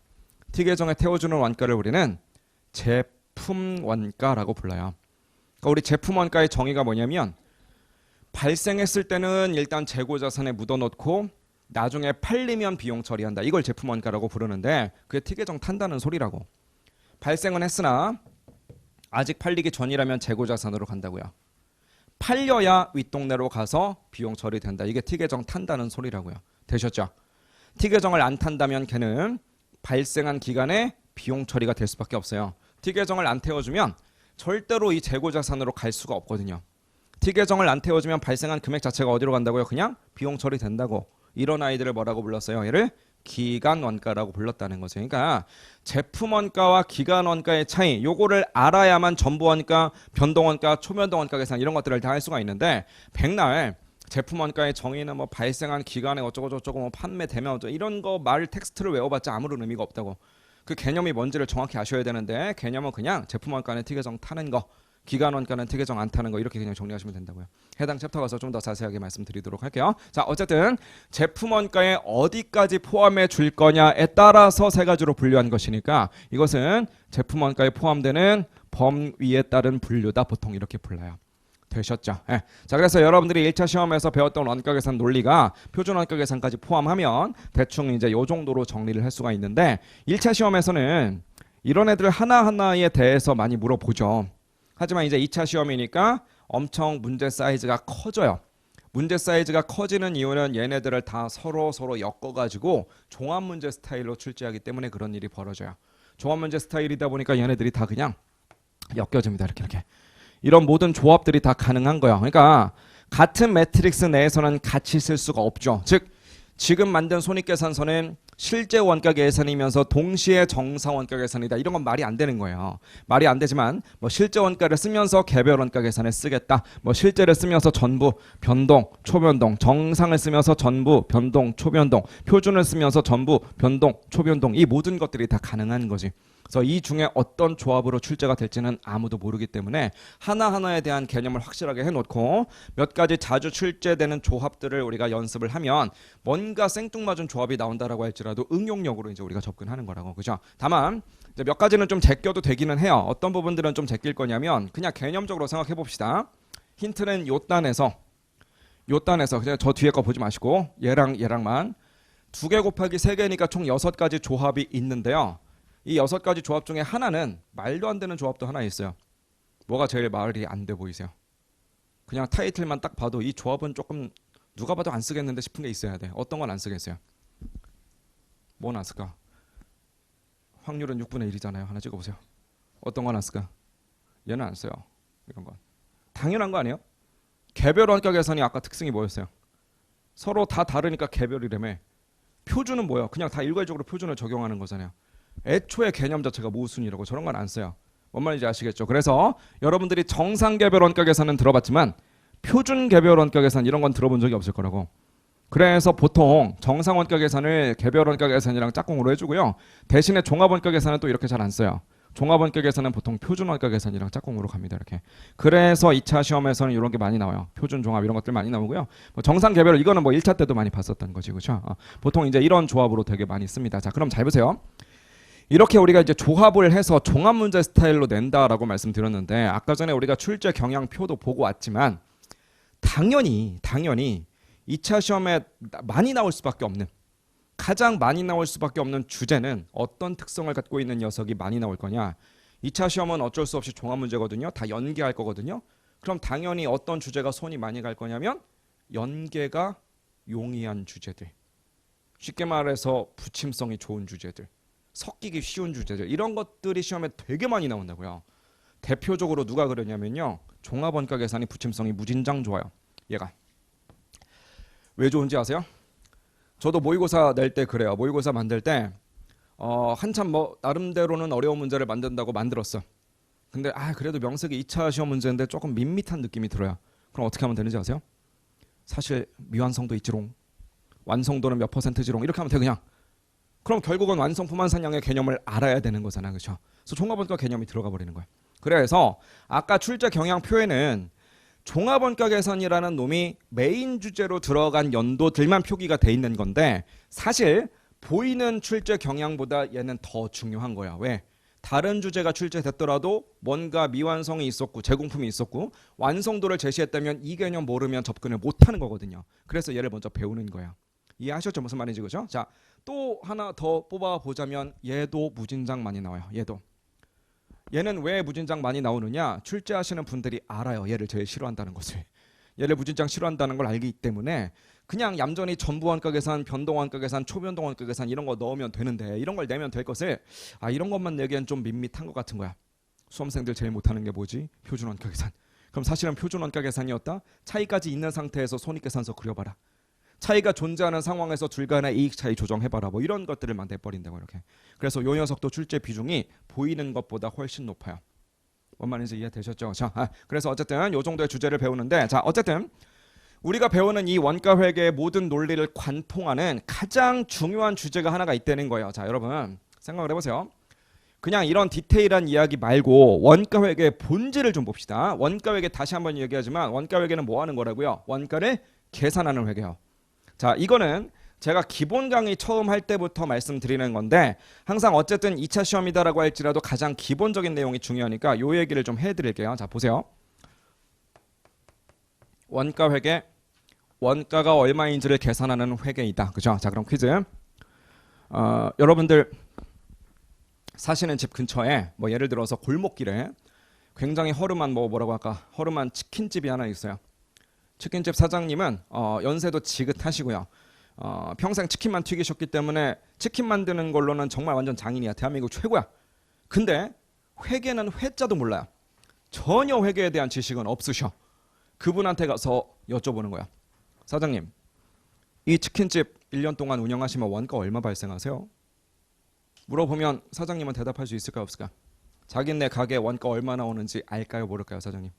T계정에 태워주는 원가를 우리는 제품 원가라고 불러요. 그러니까 우리 제품 원가의 정의가 뭐냐면 발생했을 때는 일단 재고자산에 묻어놓고 나중에 팔리면 비용 처리한다. 이걸 제품원가라고 부르는데 그게 티계정 탄다는 소리라고. 발생은 했으나 아직 팔리기 전이라면 재고자산으로 간다고요. 팔려야 윗동네로 가서 비용 처리된다. 이게 티계정 탄다는 소리라고요. 되셨죠? 티계정을 안 탄다면 걔는 발생한 기간에 비용 처리가 될 수밖에 없어요. 티계정을 안 태워주면 절대로 이 재고자산으로 갈 수가 없거든요. 티계정을 안 태워주면 발생한 금액 자체가 어디로 간다고요? 그냥 비용 처리된다고. 이런 아이들을 뭐라고 불렀어요? 얘를 기간원가라고 불렀다는 거죠. 그러니까 제품원가와 기간원가의 차이, 요거를 알아야만 전부원가, 변동원가, 초변동원가 계산 이런 것들을 다 할 수가 있는데 백날 제품원가의 정의는 뭐 발생한 기간에 어쩌고저쩌고 뭐 판매되면 이런 거 말 텍스트를 외워봤자 아무런 의미가 없다고. 그 개념이 뭔지를 정확히 아셔야 되는데 개념은 그냥 제품원가는 티계정 타는 거, 기간원가는 티계정 안 타는 거 이렇게 그냥 정리하시면 된다고요. 해당 챕터 가서 좀 더 자세하게 말씀드리도록 할게요. 자, 어쨌든 제품원가에 어디까지 포함해 줄 거냐에 따라서 세 가지로 분류한 것이니까 이것은 제품원가에 포함되는 범위에 따른 분류다. 보통 이렇게 불러요. 되셨죠? 네. 자, 그래서 여러분들이 1차 시험에서 배웠던 원가계산 논리가 표준 원가계산까지 포함하면 대충 이제 요 정도로 정리를 할 수가 있는데 1차 시험에서는 이런 애들 하나하나에 대해서 많이 물어보죠. 하지만 이제 2차 시험이니까 엄청 문제 사이즈가 커져요. 문제 사이즈가 커지는 이유는 얘네들을 다 서로 엮어가지고 종합문제 스타일로 출제하기 때문에 그런 일이 벌어져요. 종합문제 스타일이다 보니까 얘네들이 다 그냥 엮여집니다. 이렇게. 이런 모든 조합들이 다 가능한 거야. 그러니까 같은 매트릭스 내에서는 같이 쓸 수가 없죠. 즉 지금 만든 손익계산서는 실제 원가 계산이면서 동시에 정사 원가 계산이다. 이런 건 말이 안 되는 거예요. 말이 안 되지만 뭐 실제 원가를 쓰면서 개별 원가 계산에 쓰겠다. 뭐 실제를 쓰면서 전부, 변동, 초변동, 정상을 쓰면서 전부, 변동, 초변동, 표준을 쓰면서 전부, 변동, 초변동 이 모든 것들이 다 가능한 거지. 그래서 이 중에 어떤 조합으로 출제가 될지는 아무도 모르기 때문에 하나하나에 대한 개념을 확실하게 해놓고 몇 가지 자주 출제되는 조합들을 우리가 연습을 하면 뭔가 생뚱맞은 조합이 나온다라고 할지라도 응용력으로 이제 우리가 접근하는 거라고. 그죠? 다만 이제 몇 가지는 좀 제껴도 되기는 해요. 어떤 부분들은 좀 제낄 거냐면 그냥 개념적으로 생각해 봅시다. 힌트는 요 단에서 그냥 저 뒤에 거 보지 마시고 얘랑만 2개 곱하기 3개니까 총 6가지 조합이 있는데요. 이 6가지 조합 중에 하나는 말도 안 되는 조합도 하나 있어요. 뭐가 제일 말이 안 돼 보이세요? 그냥 타이틀만 딱 봐도 이 조합은 조금 누가 봐도 안 쓰겠는데 싶은 게 있어야 돼. 어떤 건 안 쓰겠어요? 뭔 안 쓸까? 확률은 6분의 1이잖아요. 하나 찍어보세요. 어떤 건 안 쓸까? 얘는 안 써요. 이런 건. 당연한 거 아니에요? 개별 원가 계산이 아까 특징이 뭐였어요? 서로 다 다르니까 개별이라며. 표준은 뭐예요? 그냥 다 일괄적으로 표준을 적용하는 거잖아요. 애초에 개념 자체가 모순이라고 저런 건 안 써요. 뭔 말인지 아시겠죠? 그래서 여러분들이 정상 개별 원가 계산은 들어봤지만 표준 개별 원가 계산 이런 건 들어본 적이 없을 거라고. 그래서 보통 정상 원가 계산을 개별 원가 계산이랑 짝꿍으로 해주고요. 대신에 종합 원가 계산은 또 이렇게 잘 안 써요. 종합 원가 계산은 보통 표준 원가 계산이랑 짝꿍으로 갑니다. 이렇게. 그래서 2차 시험에서는 이런 게 많이 나와요. 표준 종합 이런 것들 많이 나오고요. 뭐 정상 개별 이거는 뭐 1차 때도 많이 봤었던 거지. 그렇죠? 보통 이제 이런 조합으로 되게 많이 씁니다. 자, 그럼 잘 보세요. 이렇게 우리가 이제 조합을 해서 종합 문제 스타일로 낸다라고 말씀드렸는데 아까 전에 우리가 출제 경향표도 보고 왔지만 당연히 2차 시험에 많이 나올 수밖에 없는 가장 많이 나올 수밖에 없는 주제는 어떤 특성을 갖고 있는 녀석이 많이 나올 거냐. 2차 시험은 어쩔 수 없이 종합 문제거든요. 다 연계할 거거든요. 그럼 당연히 어떤 주제가 손이 많이 갈 거냐면 연계가 용이한 주제들. 쉽게 말해서 붙임성이 좋은 주제들. 섞이기 쉬운 주제들 이런 것들이 시험에 되게 많이 나온다고요. 대표적으로 누가 그러냐면요. 종합원가 계산이 붙임성이 무진장 좋아요. 얘가 왜 좋은지 아세요? 저도 모의고사 낼 때 그래요. 모의고사 만들 때 한참 뭐 나름대로는 어려운 문제를 만든다고 만들었어. 근데 그래도 명색이 2차 시험 문제인데 조금 밋밋한 느낌이 들어요. 그럼 어떻게 하면 되는지 아세요? 사실 미완성도 있지롱. 완성도는 몇 %지롱. 이렇게 하면 돼 그냥. 그럼 결국은 완성포만산량의 개념을 알아야 되는 거잖아. 그렇죠? 그래서 종합원가 개념이 들어가 버리는 거야. 그래서 아까 출제 경향표에는 종합원가 계산이라는 놈이 메인 주제로 들어간 연도들만 표기가 돼 있는 건데 사실 보이는 출제 경향보다 얘는 더 중요한 거야. 왜? 다른 주제가 출제됐더라도 뭔가 미완성이 있었고 재공품이 있었고 완성도를 제시했다면 이 개념 모르면 접근을 못하는 거거든요. 그래서 얘를 먼저 배우는 거야. 이해하셨죠? 무슨 말인지. 그죠? 자, 또 하나 더 뽑아보자면 얘도 무진장 많이 나와요. 얘는 왜 무진장 많이 나오느냐? 출제하시는 분들이 알아요. 얘를 제일 싫어한다는 것을. 얘를 무진장 싫어한다는 걸 알기 때문에 그냥 얌전히 전부 원가 계산, 변동 원가 계산, 초변동 원가 계산 이런 거 넣으면 되는데 이런 걸 내면 될 것을 이런 것만 내기엔 좀 밋밋한 것 같은 거야. 수험생들 제일 못하는 게 뭐지? 표준 원가 계산. 그럼 사실은 표준 원가 계산이었다? 차이까지 있는 상태에서 손익계산서 그려봐라. 차이가 존재하는 상황에서 둘 간의 이익 차이 조정해봐라. 뭐 이런 것들을 막 내버린다고 이렇게. 그래서 요 녀석도 출제 비중이 보이는 것보다 훨씬 높아요. 뭔 말인지 이해되셨죠? 자, 그래서 어쨌든 요 정도의 주제를 배우는데, 자, 어쨌든 우리가 배우는 이 원가 회계의 모든 논리를 관통하는 가장 중요한 주제가 하나가 있다는 거예요. 자, 여러분 생각을 해보세요. 그냥 이런 디테일한 이야기 말고 원가 회계의 본질을 좀 봅시다. 원가 회계 다시 한번 얘기하지만 원가 회계는 뭐 하는 거라고요? 원가를 계산하는 회계요. 자, 이거는 제가 기본 강의 처음 할 때부터 말씀드리는 건데 항상 어쨌든 2차 시험이다라고 할지라도 가장 기본적인 내용이 중요하니까 요 얘기를 좀 해드릴게요. 자, 보세요. 원가 회계, 원가가 얼마인지를 계산하는 회계이다. 그죠? 자, 그럼 퀴즈. 여러분들 사시는 집 근처에 뭐 예를 들어서 골목길에 굉장히 허름한 뭐라고 할까? 허름한 치킨집이 하나 있어요. 치킨집 사장님은 연세도 지긋하시고요. 평생 치킨만 튀기셨기 때문에 치킨 만드는 걸로는 정말 완전 장인이야. 대한민국 최고야. 근데 회계는 회자도 몰라요. 전혀 회계에 대한 지식은 없으셔. 그분한테 가서 여쭤보는 거야. 사장님, 이 치킨집 1년 동안 운영하시면 원가 얼마 발생하세요? 물어보면 사장님은 대답할 수 있을까요? 없을까? 자기네 가게 원가 얼마 나오는지 알까요? 모를까요? 사장님?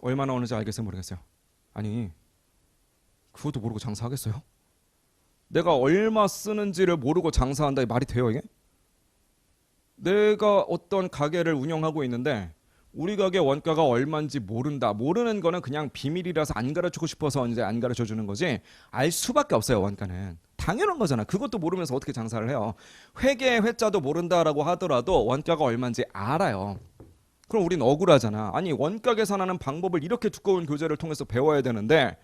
얼마 나오는지 알겠어요? 모르겠어요? 아니, 그것도 모르고 장사하겠어요? 내가 얼마 쓰는지를 모르고 장사한다, 이 말이 돼요 이게? 내가 어떤 가게를 운영하고 있는데 우리 가게 원가가 얼마인지 모른다. 모르는 거는 그냥 비밀이라서 안 가르치고 싶어서 이제 안 가르쳐 주는 거지 알 수밖에 없어요. 원가는 당연한 거잖아. 그것도 모르면서 어떻게 장사를 해요? 회계 회자도 모른다라고 하더라도 원가가 얼마인지 알아요. 그럼 우린 억울하잖아. 아니, 원가 계산하는 방법을 이렇게 두꺼운 교재를 통해서 배워야 되는데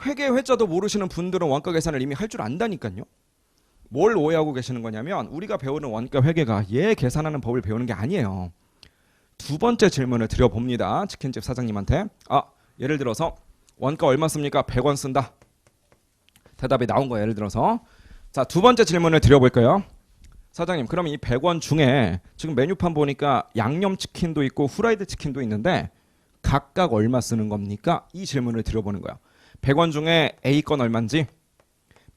회계 회자도 모르시는 분들은 원가 계산을 이미 할 줄 안다니까요. 뭘 오해하고 계시는 거냐면 우리가 배우는 원가 회계가 얘 계산하는 법을 배우는 게 아니에요. 두 번째 질문을 드려봅니다. 치킨집 사장님한테. 예를 들어서 원가 얼마 씁니까? 100원 쓴다. 대답이 나온 거예요. 예를 들어서. 자, 두 번째 질문을 드려볼까요? 사장님, 그럼 이 100원 중에 지금 메뉴판 보니까 양념치킨도 있고 후라이드 치킨도 있는데 각각 얼마 쓰는 겁니까? 이 질문을 드려보는 거야. 100원 중에 A 건 얼마인지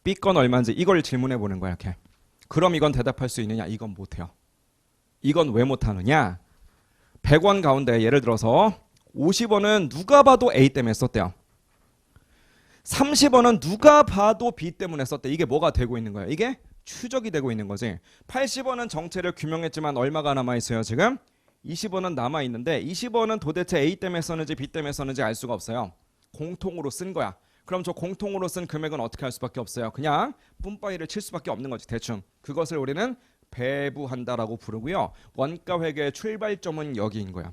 B 건 얼마인지 이걸 질문해 보는 거야. 이렇게. 그럼 이건 대답할 수 있느냐? 이건 못해요. 이건 왜 못하느냐? 100원 가운데 예를 들어서 50원은 누가 봐도 A 때문에 썼대요. 30원은 누가 봐도 B 때문에 썼대. 이게 뭐가 되고 있는 거예요? 이게 추적이 되고 있는 거지. 80원은 정체를 규명했지만 얼마가 남아있어요 지금? 20원은 남아있는데 20원은 도대체 A 때문에 썼는지 B 때문에 썼는지 알 수가 없어요. 공통으로 쓴 거야. 그럼 저 공통으로 쓴 금액은 어떻게 할 수밖에 없어요? 그냥 뿜빠이를 칠 수밖에 없는 거지. 대충. 그것을 우리는 배부한다라고 부르고요. 원가 회계의 출발점은 여기인 거야.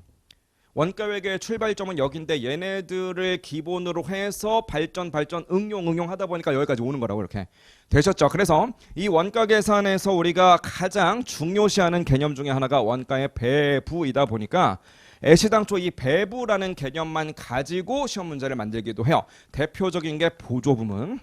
원가 회계의 출발점은 여기인데 얘네들을 기본으로 해서 발전 응용하다 보니까 여기까지 오는 거라고. 이렇게 되셨죠? 그래서 이 원가 계산에서 우리가 가장 중요시하는 개념 중에 하나가 원가의 배부이다 보니까 애시당초 이 배부라는 개념만 가지고 시험 문제를 만들기도 해요. 대표적인 게 보조부문.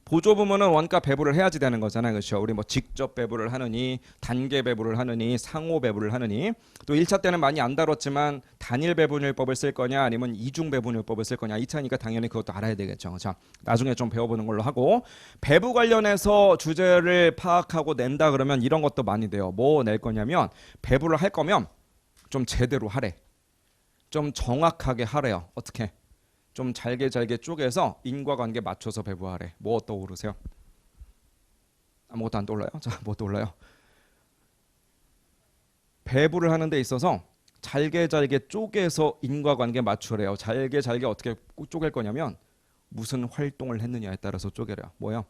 보조부문은 원가 배부를 해야지 되는 거잖아요. 그렇죠? 우리 뭐 직접 배부를 하느니 단계 배부를 하느니 상호 배부를 하느니 또 1차 때는 많이 안 다뤘지만 단일 배분율법을 쓸 거냐 아니면 이중 배분율법을 쓸 거냐 2차니까 당연히 그것도 알아야 되겠죠. 자, 나중에 좀 배워보는 걸로 하고 배부 관련해서 주제를 파악하고 낸다 그러면 이런 것도 많이 돼요. 뭐 낼 거냐면 배부를 할 거면 좀 제대로 하래. 좀 정확하게 하래요. 어떻게? 좀 잘게 쪼개서 인과관계 맞춰서 배부하래. 뭐 떠오르세요? 아무것도 안 떠올라요? 자, 뭐 떠올라요? 배부를 하는 데 있어서 잘게 쪼개서 인과관계 맞추래요. 잘게 어떻게 쪼갤 거냐면 무슨 활동을 했느냐에 따라서 쪼개래요. 뭐요?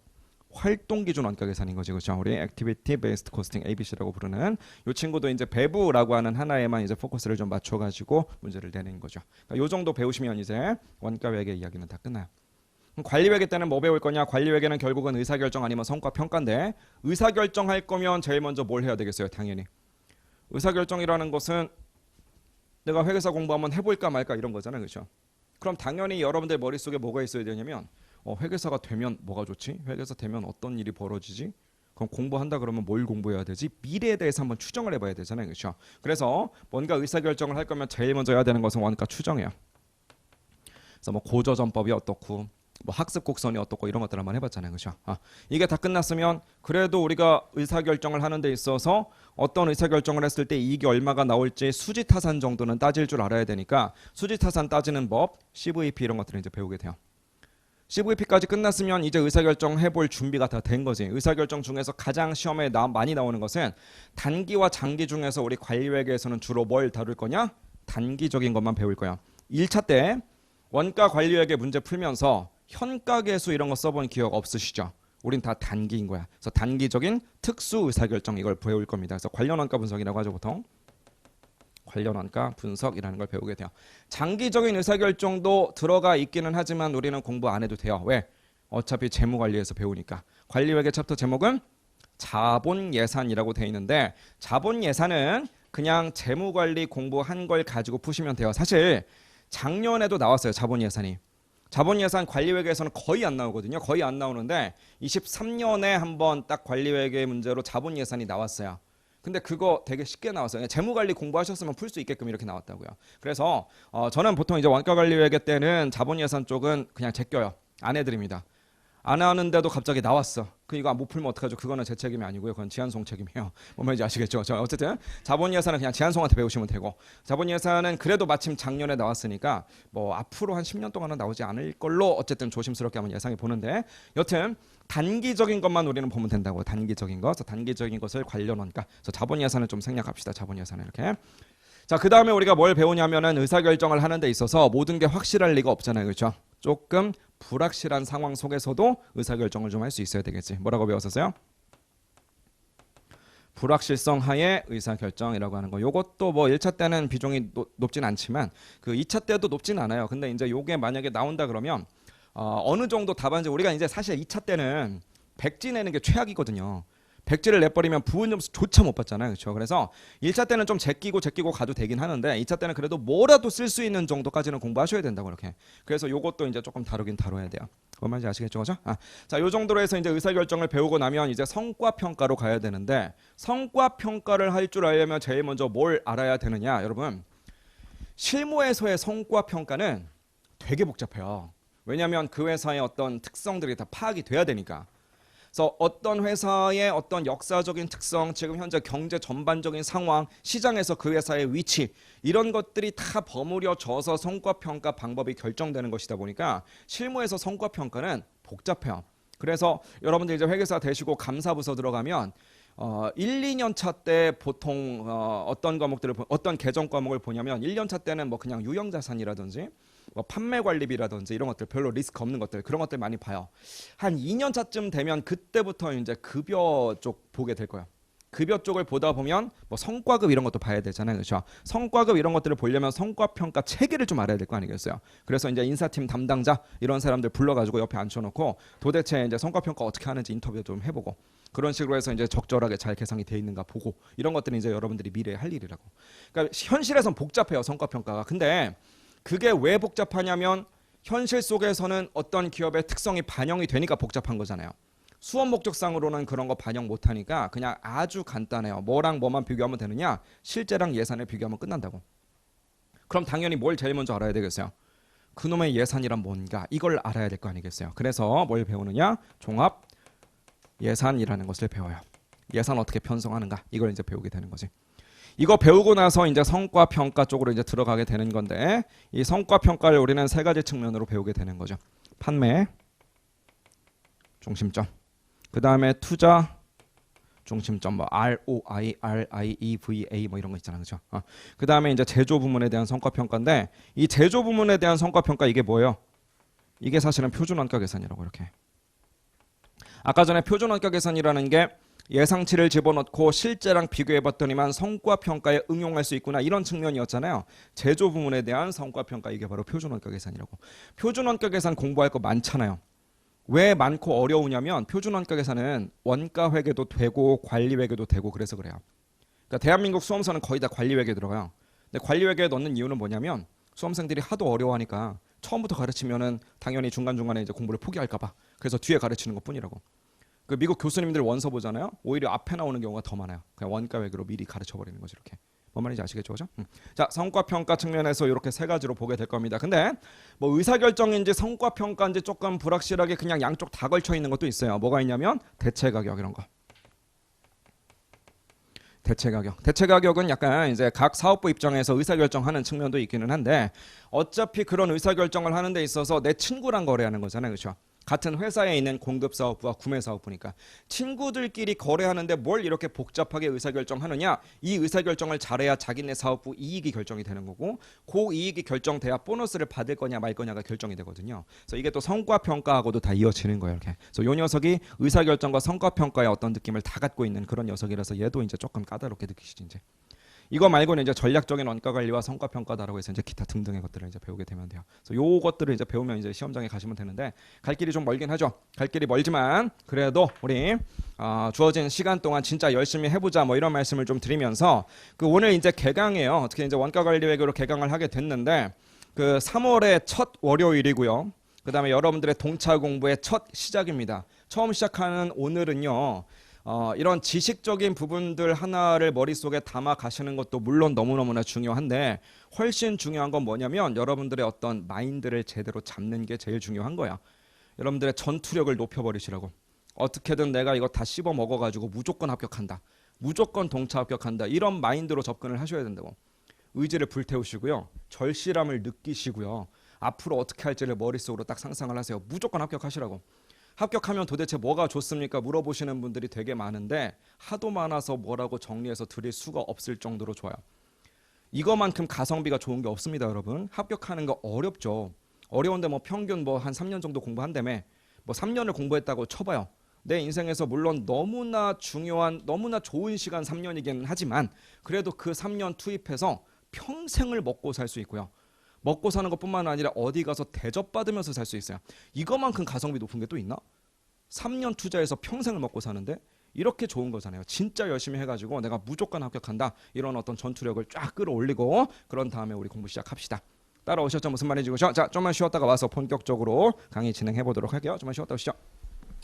활동 기준 원가 계산인 거지, 그렇죠? 우리 Activity Based Costing ABC라고 부르는 이 친구도 이제 배부라고 하는 하나에만 이제 포커스를 좀 맞춰가지고 문제를 내는 거죠. 그러니까 요 정도 배우시면 이제 원가 회계 이야기는 다 끝나요. 그럼 관리 회계 때는 뭐 배울 거냐? 관리 회계는 결국은 의사결정 아니면 성과 평가인데 의사결정할 거면 제일 먼저 뭘 해야 되겠어요? 당연히 의사결정이라는 것은 내가 회계사 공부 한번 해볼까 말까 이런 거잖아요, 그렇죠? 그럼 당연히 여러분들 머릿속에 뭐가 있어야 되냐면 회계사가 되면 뭐가 좋지? 회계사 되면 어떤 일이 벌어지지? 그럼 공부한다 그러면 뭘 공부해야 되지? 미래에 대해서 한번 추정을 해봐야 되잖아요, 그렇죠? 그래서 뭔가 의사결정을 할 거면 제일 먼저 해야 되는 것은 원가 추정이에요. 그래서 뭐 고저점법이 어떻고 뭐 학습 곡선이 어떻고 이런 것들 한번 해봤잖아요, 그렇죠? 이게 다 끝났으면 그래도 우리가 의사결정을 하는 데 있어서 어떤 의사결정을 했을 때 이익이 얼마가 나올지 수지타산 정도는 따질 줄 알아야 되니까 수지타산 따지는 법, CVP 이런 것들을 이제 배우게 돼요. CVP까지 끝났으면 이제 의사결정 해볼 준비가 다 된 거지. 의사결정 중에서 가장 시험에 많이 나오는 것은 단기와 장기 중에서 우리 관리회계에서는 주로 뭘 다룰 거냐? 단기적인 것만 배울 거야. 1차 때 원가 관리회계 문제 풀면서 현가계수 이런 거 써본 기억 없으시죠? 우린 다 단기인 거야. 그래서 단기적인 특수 의사결정 이걸 배울 겁니다. 그래서 관련 원가 분석이라고 하죠, 보통. 관련 원가 분석이라는 걸 배우게 돼요. 장기적인 의사결정도 들어가 있기는 하지만 우리는 공부 안 해도 돼요. 왜? 어차피 재무관리에서 배우니까. 관리회계 챕터 제목은 자본예산이라고 돼 있는데 자본예산은 그냥 재무관리 공부한 걸 가지고 푸시면 돼요. 사실 작년에도 나왔어요, 자본예산이. 자본예산 관리회계에서는 거의 안 나오거든요. 거의 안 나오는데 23년에 한번 딱 관리회계 문제로 자본예산이 나왔어요. 근데 그거 되게 쉽게 나왔어요. 재무관리 공부하셨으면 풀 수 있게끔 이렇게 나왔다고요. 그래서 저는 보통 이제 원가관리회계 때는 자본예산 쪽은 그냥 제껴요. 안 해드립니다. 안 하는데도 갑자기 나왔어. 이거 못 풀면 어떡하죠? 그거는 제 책임이 아니고요. 그건 지한송 책임이에요. 뭔 말인지 아시겠죠? 어쨌든 자본예산은 그냥 지한송한테 배우시면 되고 자본예산은 그래도 마침 작년에 나왔으니까 뭐 앞으로 한 10년 동안은 나오지 않을 걸로 어쨌든 조심스럽게 한번 예상해 보는데 여튼 단기적인 것만 우리는 보면 된다고. 단기적인 것. 그래서 단기적인 것을 관련 원가. 그래서 자본예산을 좀 생략합시다. 자본예산을 이렇게. 자, 그 다음에 우리가 뭘 배우냐면은 의사결정을 하는 데 있어서 모든 게 확실할 리가 없잖아요. 그렇죠? 조금 불확실한 상황 속에서도 의사결정을 좀 할 수 있어야 되겠지. 뭐라고 배웠었어요? 불확실성 하에 의사결정이라고 하는 거. 요것도 뭐 1차 때는 비중이 높진 않지만 그 2차 때도 높진 않아요. 근데 이제 요게 만약에 나온다 그러면 어느 정도 답안지 우리가 이제 사실 2차 때는 백지 내는 게 최악이거든요. 백지를 내버리면 부분 점수조차 못 받잖아요. 그렇죠? 그래서 1차 때는 좀 제끼고 가도 되긴 하는데 2차 때는 그래도 뭐라도 쓸 수 있는 정도까지는 공부하셔야 된다고 이렇게. 그래서 요것도 이제 조금 다루긴 다뤄야 돼요. 뭔 말인지 아시겠죠? 그죠? 자, 요 정도로 해서 이제 의사결정을 배우고 나면 이제 성과평가로 가야 되는데 성과평가를 할 줄 알려면 제일 먼저 뭘 알아야 되느냐? 여러분, 실무에서의 성과평가는 되게 복잡해요. 왜냐하면 그 회사의 어떤 특성들이 다 파악이 돼야 되니까. 그래서 어떤 회사의 어떤 역사적인 특성, 지금 현재 경제 전반적인 상황, 시장에서 그 회사의 위치 이런 것들이 다 버무려져서 성과평가 방법이 결정되는 것이다 보니까 실무에서 성과평가는 복잡해요. 그래서 여러분들 이제 회계사 되시고 감사부서 들어가면 1, 2년 차 때 보통 어떤 과목들을 어떤 계정 과목을 보냐면 1년 차 때는 뭐 그냥 유형자산이라든지 뭐 판매관리비라든지 이런 것들 별로 리스크 없는 것들 그런 것들 많이 봐요. 한 2년 차쯤 되면 그때부터 이제 급여 쪽 보게 될 거예요. 급여 쪽을 보다 보면 뭐 성과급 이런 것도 봐야 되잖아요. 그렇죠? 성과급 이런 것들을 보려면 성과평가 체계를 좀 알아야 될 거 아니겠어요? 그래서 이제 인사팀 담당자 이런 사람들 불러가지고 옆에 앉혀놓고 도대체 이제 성과평가 어떻게 하는지 인터뷰 좀 해보고 그런 식으로 해서 이제 적절하게 잘 계산이 돼 있는가 보고 이런 것들이 이제 여러분들이 미래에 할 일이라고. 그러니까 현실에선 복잡해요, 성과평가가. 근데 그게 왜 복잡하냐면 현실 속에서는 어떤 기업의 특성이 반영이 되니까 복잡한 거잖아요. 수업 목적상으로는 그런 거 반영 못하니까 그냥 아주 간단해요. 뭐랑 뭐만 비교하면 되느냐? 실제랑 예산을 비교하면 끝난다고. 그럼 당연히 뭘 제일 먼저 알아야 되겠어요? 그놈의 예산이란 뭔가 이걸 알아야 될 거 아니겠어요? 그래서 뭘 배우느냐? 종합 예산이라는 것을 배워요. 예산 어떻게 편성하는가 이걸 이제 배우게 되는 거지. 이거 배우고 나서 이제 성과평가 쪽으로 이제 들어가게 되는 건데 이 성과평가를 우리는 세 가지 측면으로 배우게 되는 거죠. 판매 중심점, 그 다음에 투자 중심점, 뭐 ROI, RIEVA 뭐 이런 거 있잖아요, 그렇죠? 그 다음에 이제 제조 부문에 대한 성과평가인데 이 제조 부문에 대한 성과평가 이게 뭐예요? 이게 사실은 표준 원가 계산이라고 이렇게. 아까 전에 표준 원가 계산이라는 게 예상치를 집어넣고 실제랑 비교해봤더니만 성과평가에 응용할 수 있구나 이런 측면이었잖아요. 제조 부문에 대한 성과평가, 이게 바로 표준 원가 계산이라고. 표준 원가 계산 공부할 거 많잖아요. 왜 많고 어려우냐면 표준 원가 계산은 원가 회계도 되고 관리 회계도 되고 그래서 그래요. 그러니까 대한민국 수험서는 거의 다 관리 회계 들어가요. 근데 관리 회계에 넣는 이유는 뭐냐면 수험생들이 하도 어려워하니까 처음부터 가르치면은 당연히 중간중간에 이제 공부를 포기할까 봐. 그래서 뒤에 가르치는 것뿐이라고. 그 미국 교수님들 원서 보잖아요. 오히려 앞에 나오는 경우가 더 많아요. 그냥 원가 회계로 미리 가르쳐 버리는 거죠, 이렇게. 뭔 말인지 아시겠죠, 그죠? 자, 성과평가 측면에서 이렇게 세 가지로 보게 될 겁니다. 근데 뭐 의사결정인지 성과평가인지 조금 불확실하게 그냥 양쪽 다 걸쳐 있는 것도 있어요. 뭐가 있냐면 대체 가격 이런 거. 대체 가격. 대체 가격은 약간 이제 각 사업부 입장에서 의사결정하는 측면도 있기는 한데 어차피 그런 의사결정을 하는 데 있어서 내 친구랑 거래하는 거잖아요, 그렇죠? 같은 회사에 있는 공급 사업부와 구매 사업부니까 친구들끼리 거래하는데 뭘 이렇게 복잡하게 의사결정하느냐. 이 의사결정을 잘해야 자기네 사업부 이익이 결정이 되는 거고 그 이익이 결정돼야 보너스를 받을 거냐 말 거냐가 결정이 되거든요. 그래서 이게 또 성과평가하고도 다 이어지는 거예요, 이렇게. 그래서 이 녀석이 의사결정과 성과평가의 어떤 느낌을 다 갖고 있는 그런 녀석이라서 얘도 이제 조금 까다롭게 느끼시지 이제. 이거 말고는 이제 전략적인 원가 관리와 성과 평가다라고 해서 이제 기타 등등의 것들을 이제 배우게 되면 돼요. 그래서 요것들을 이제 배우면 이제 시험장에 가시면 되는데 갈 길이 좀 멀긴 하죠. 갈 길이 멀지만 그래도 우리 주어진 시간 동안 진짜 열심히 해보자 뭐 이런 말씀을 좀 드리면서 그 오늘 이제 개강이에요. 어떻게 이제 원가 관리 회계로 개강을 하게 됐는데 그 3월의 첫 월요일이고요. 그 다음에 여러분들의 동차 공부의 첫 시작입니다. 처음 시작하는 오늘은요. 이런 지식적인 부분들 하나를 머릿속에 담아 가시는 것도 물론 너무너무나 중요한데 훨씬 중요한 건 뭐냐면 여러분들의 어떤 마인드를 제대로 잡는 게 제일 중요한 거야. 여러분들의 전투력을 높여버리시라고. 어떻게든 내가 이거 다 씹어 먹어가지고 무조건 합격한다. 무조건 동차 합격한다. 이런 마인드로 접근을 하셔야 된다고. 의지를 불태우시고요. 절실함을 느끼시고요. 앞으로 어떻게 할지를 머릿속으로 딱 상상을 하세요. 무조건 합격하시라고. 합격하면 도대체 뭐가 좋습니까? 물어보시는 분들이 되게 많은데 하도 많아서 뭐라고 정리해서 드릴 수가 없을 정도로 좋아요. 이거만큼 가성비가 좋은 게 없습니다, 여러분. 합격하는 거 어렵죠. 어려운데 뭐 평균 뭐 한 3년 정도 공부한다며 뭐 3년을 공부했다고 쳐봐요. 내 인생에서 물론 너무나 중요한 너무나 좋은 시간 3년이긴 하지만 그래도 그 3년 투입해서 평생을 먹고 살 수 있고요. 먹고 사는 것뿐만 아니라 어디 가서 대접받으면서 살 수 있어요. 이거만큼 가성비 높은 게 또 있나? 3년 투자해서 평생을 먹고 사는데 이렇게 좋은 거잖아요. 진짜 열심히 해가지고 내가 무조건 합격한다. 이런 어떤 전투력을 쫙 끌어올리고 그런 다음에 우리 공부 시작합시다. 따라오셨죠? 무슨 말인지. 자, 좀만 쉬었다가 와서 본격적으로 강의 진행해 보도록 할게요. 좀만 쉬었다 오시죠.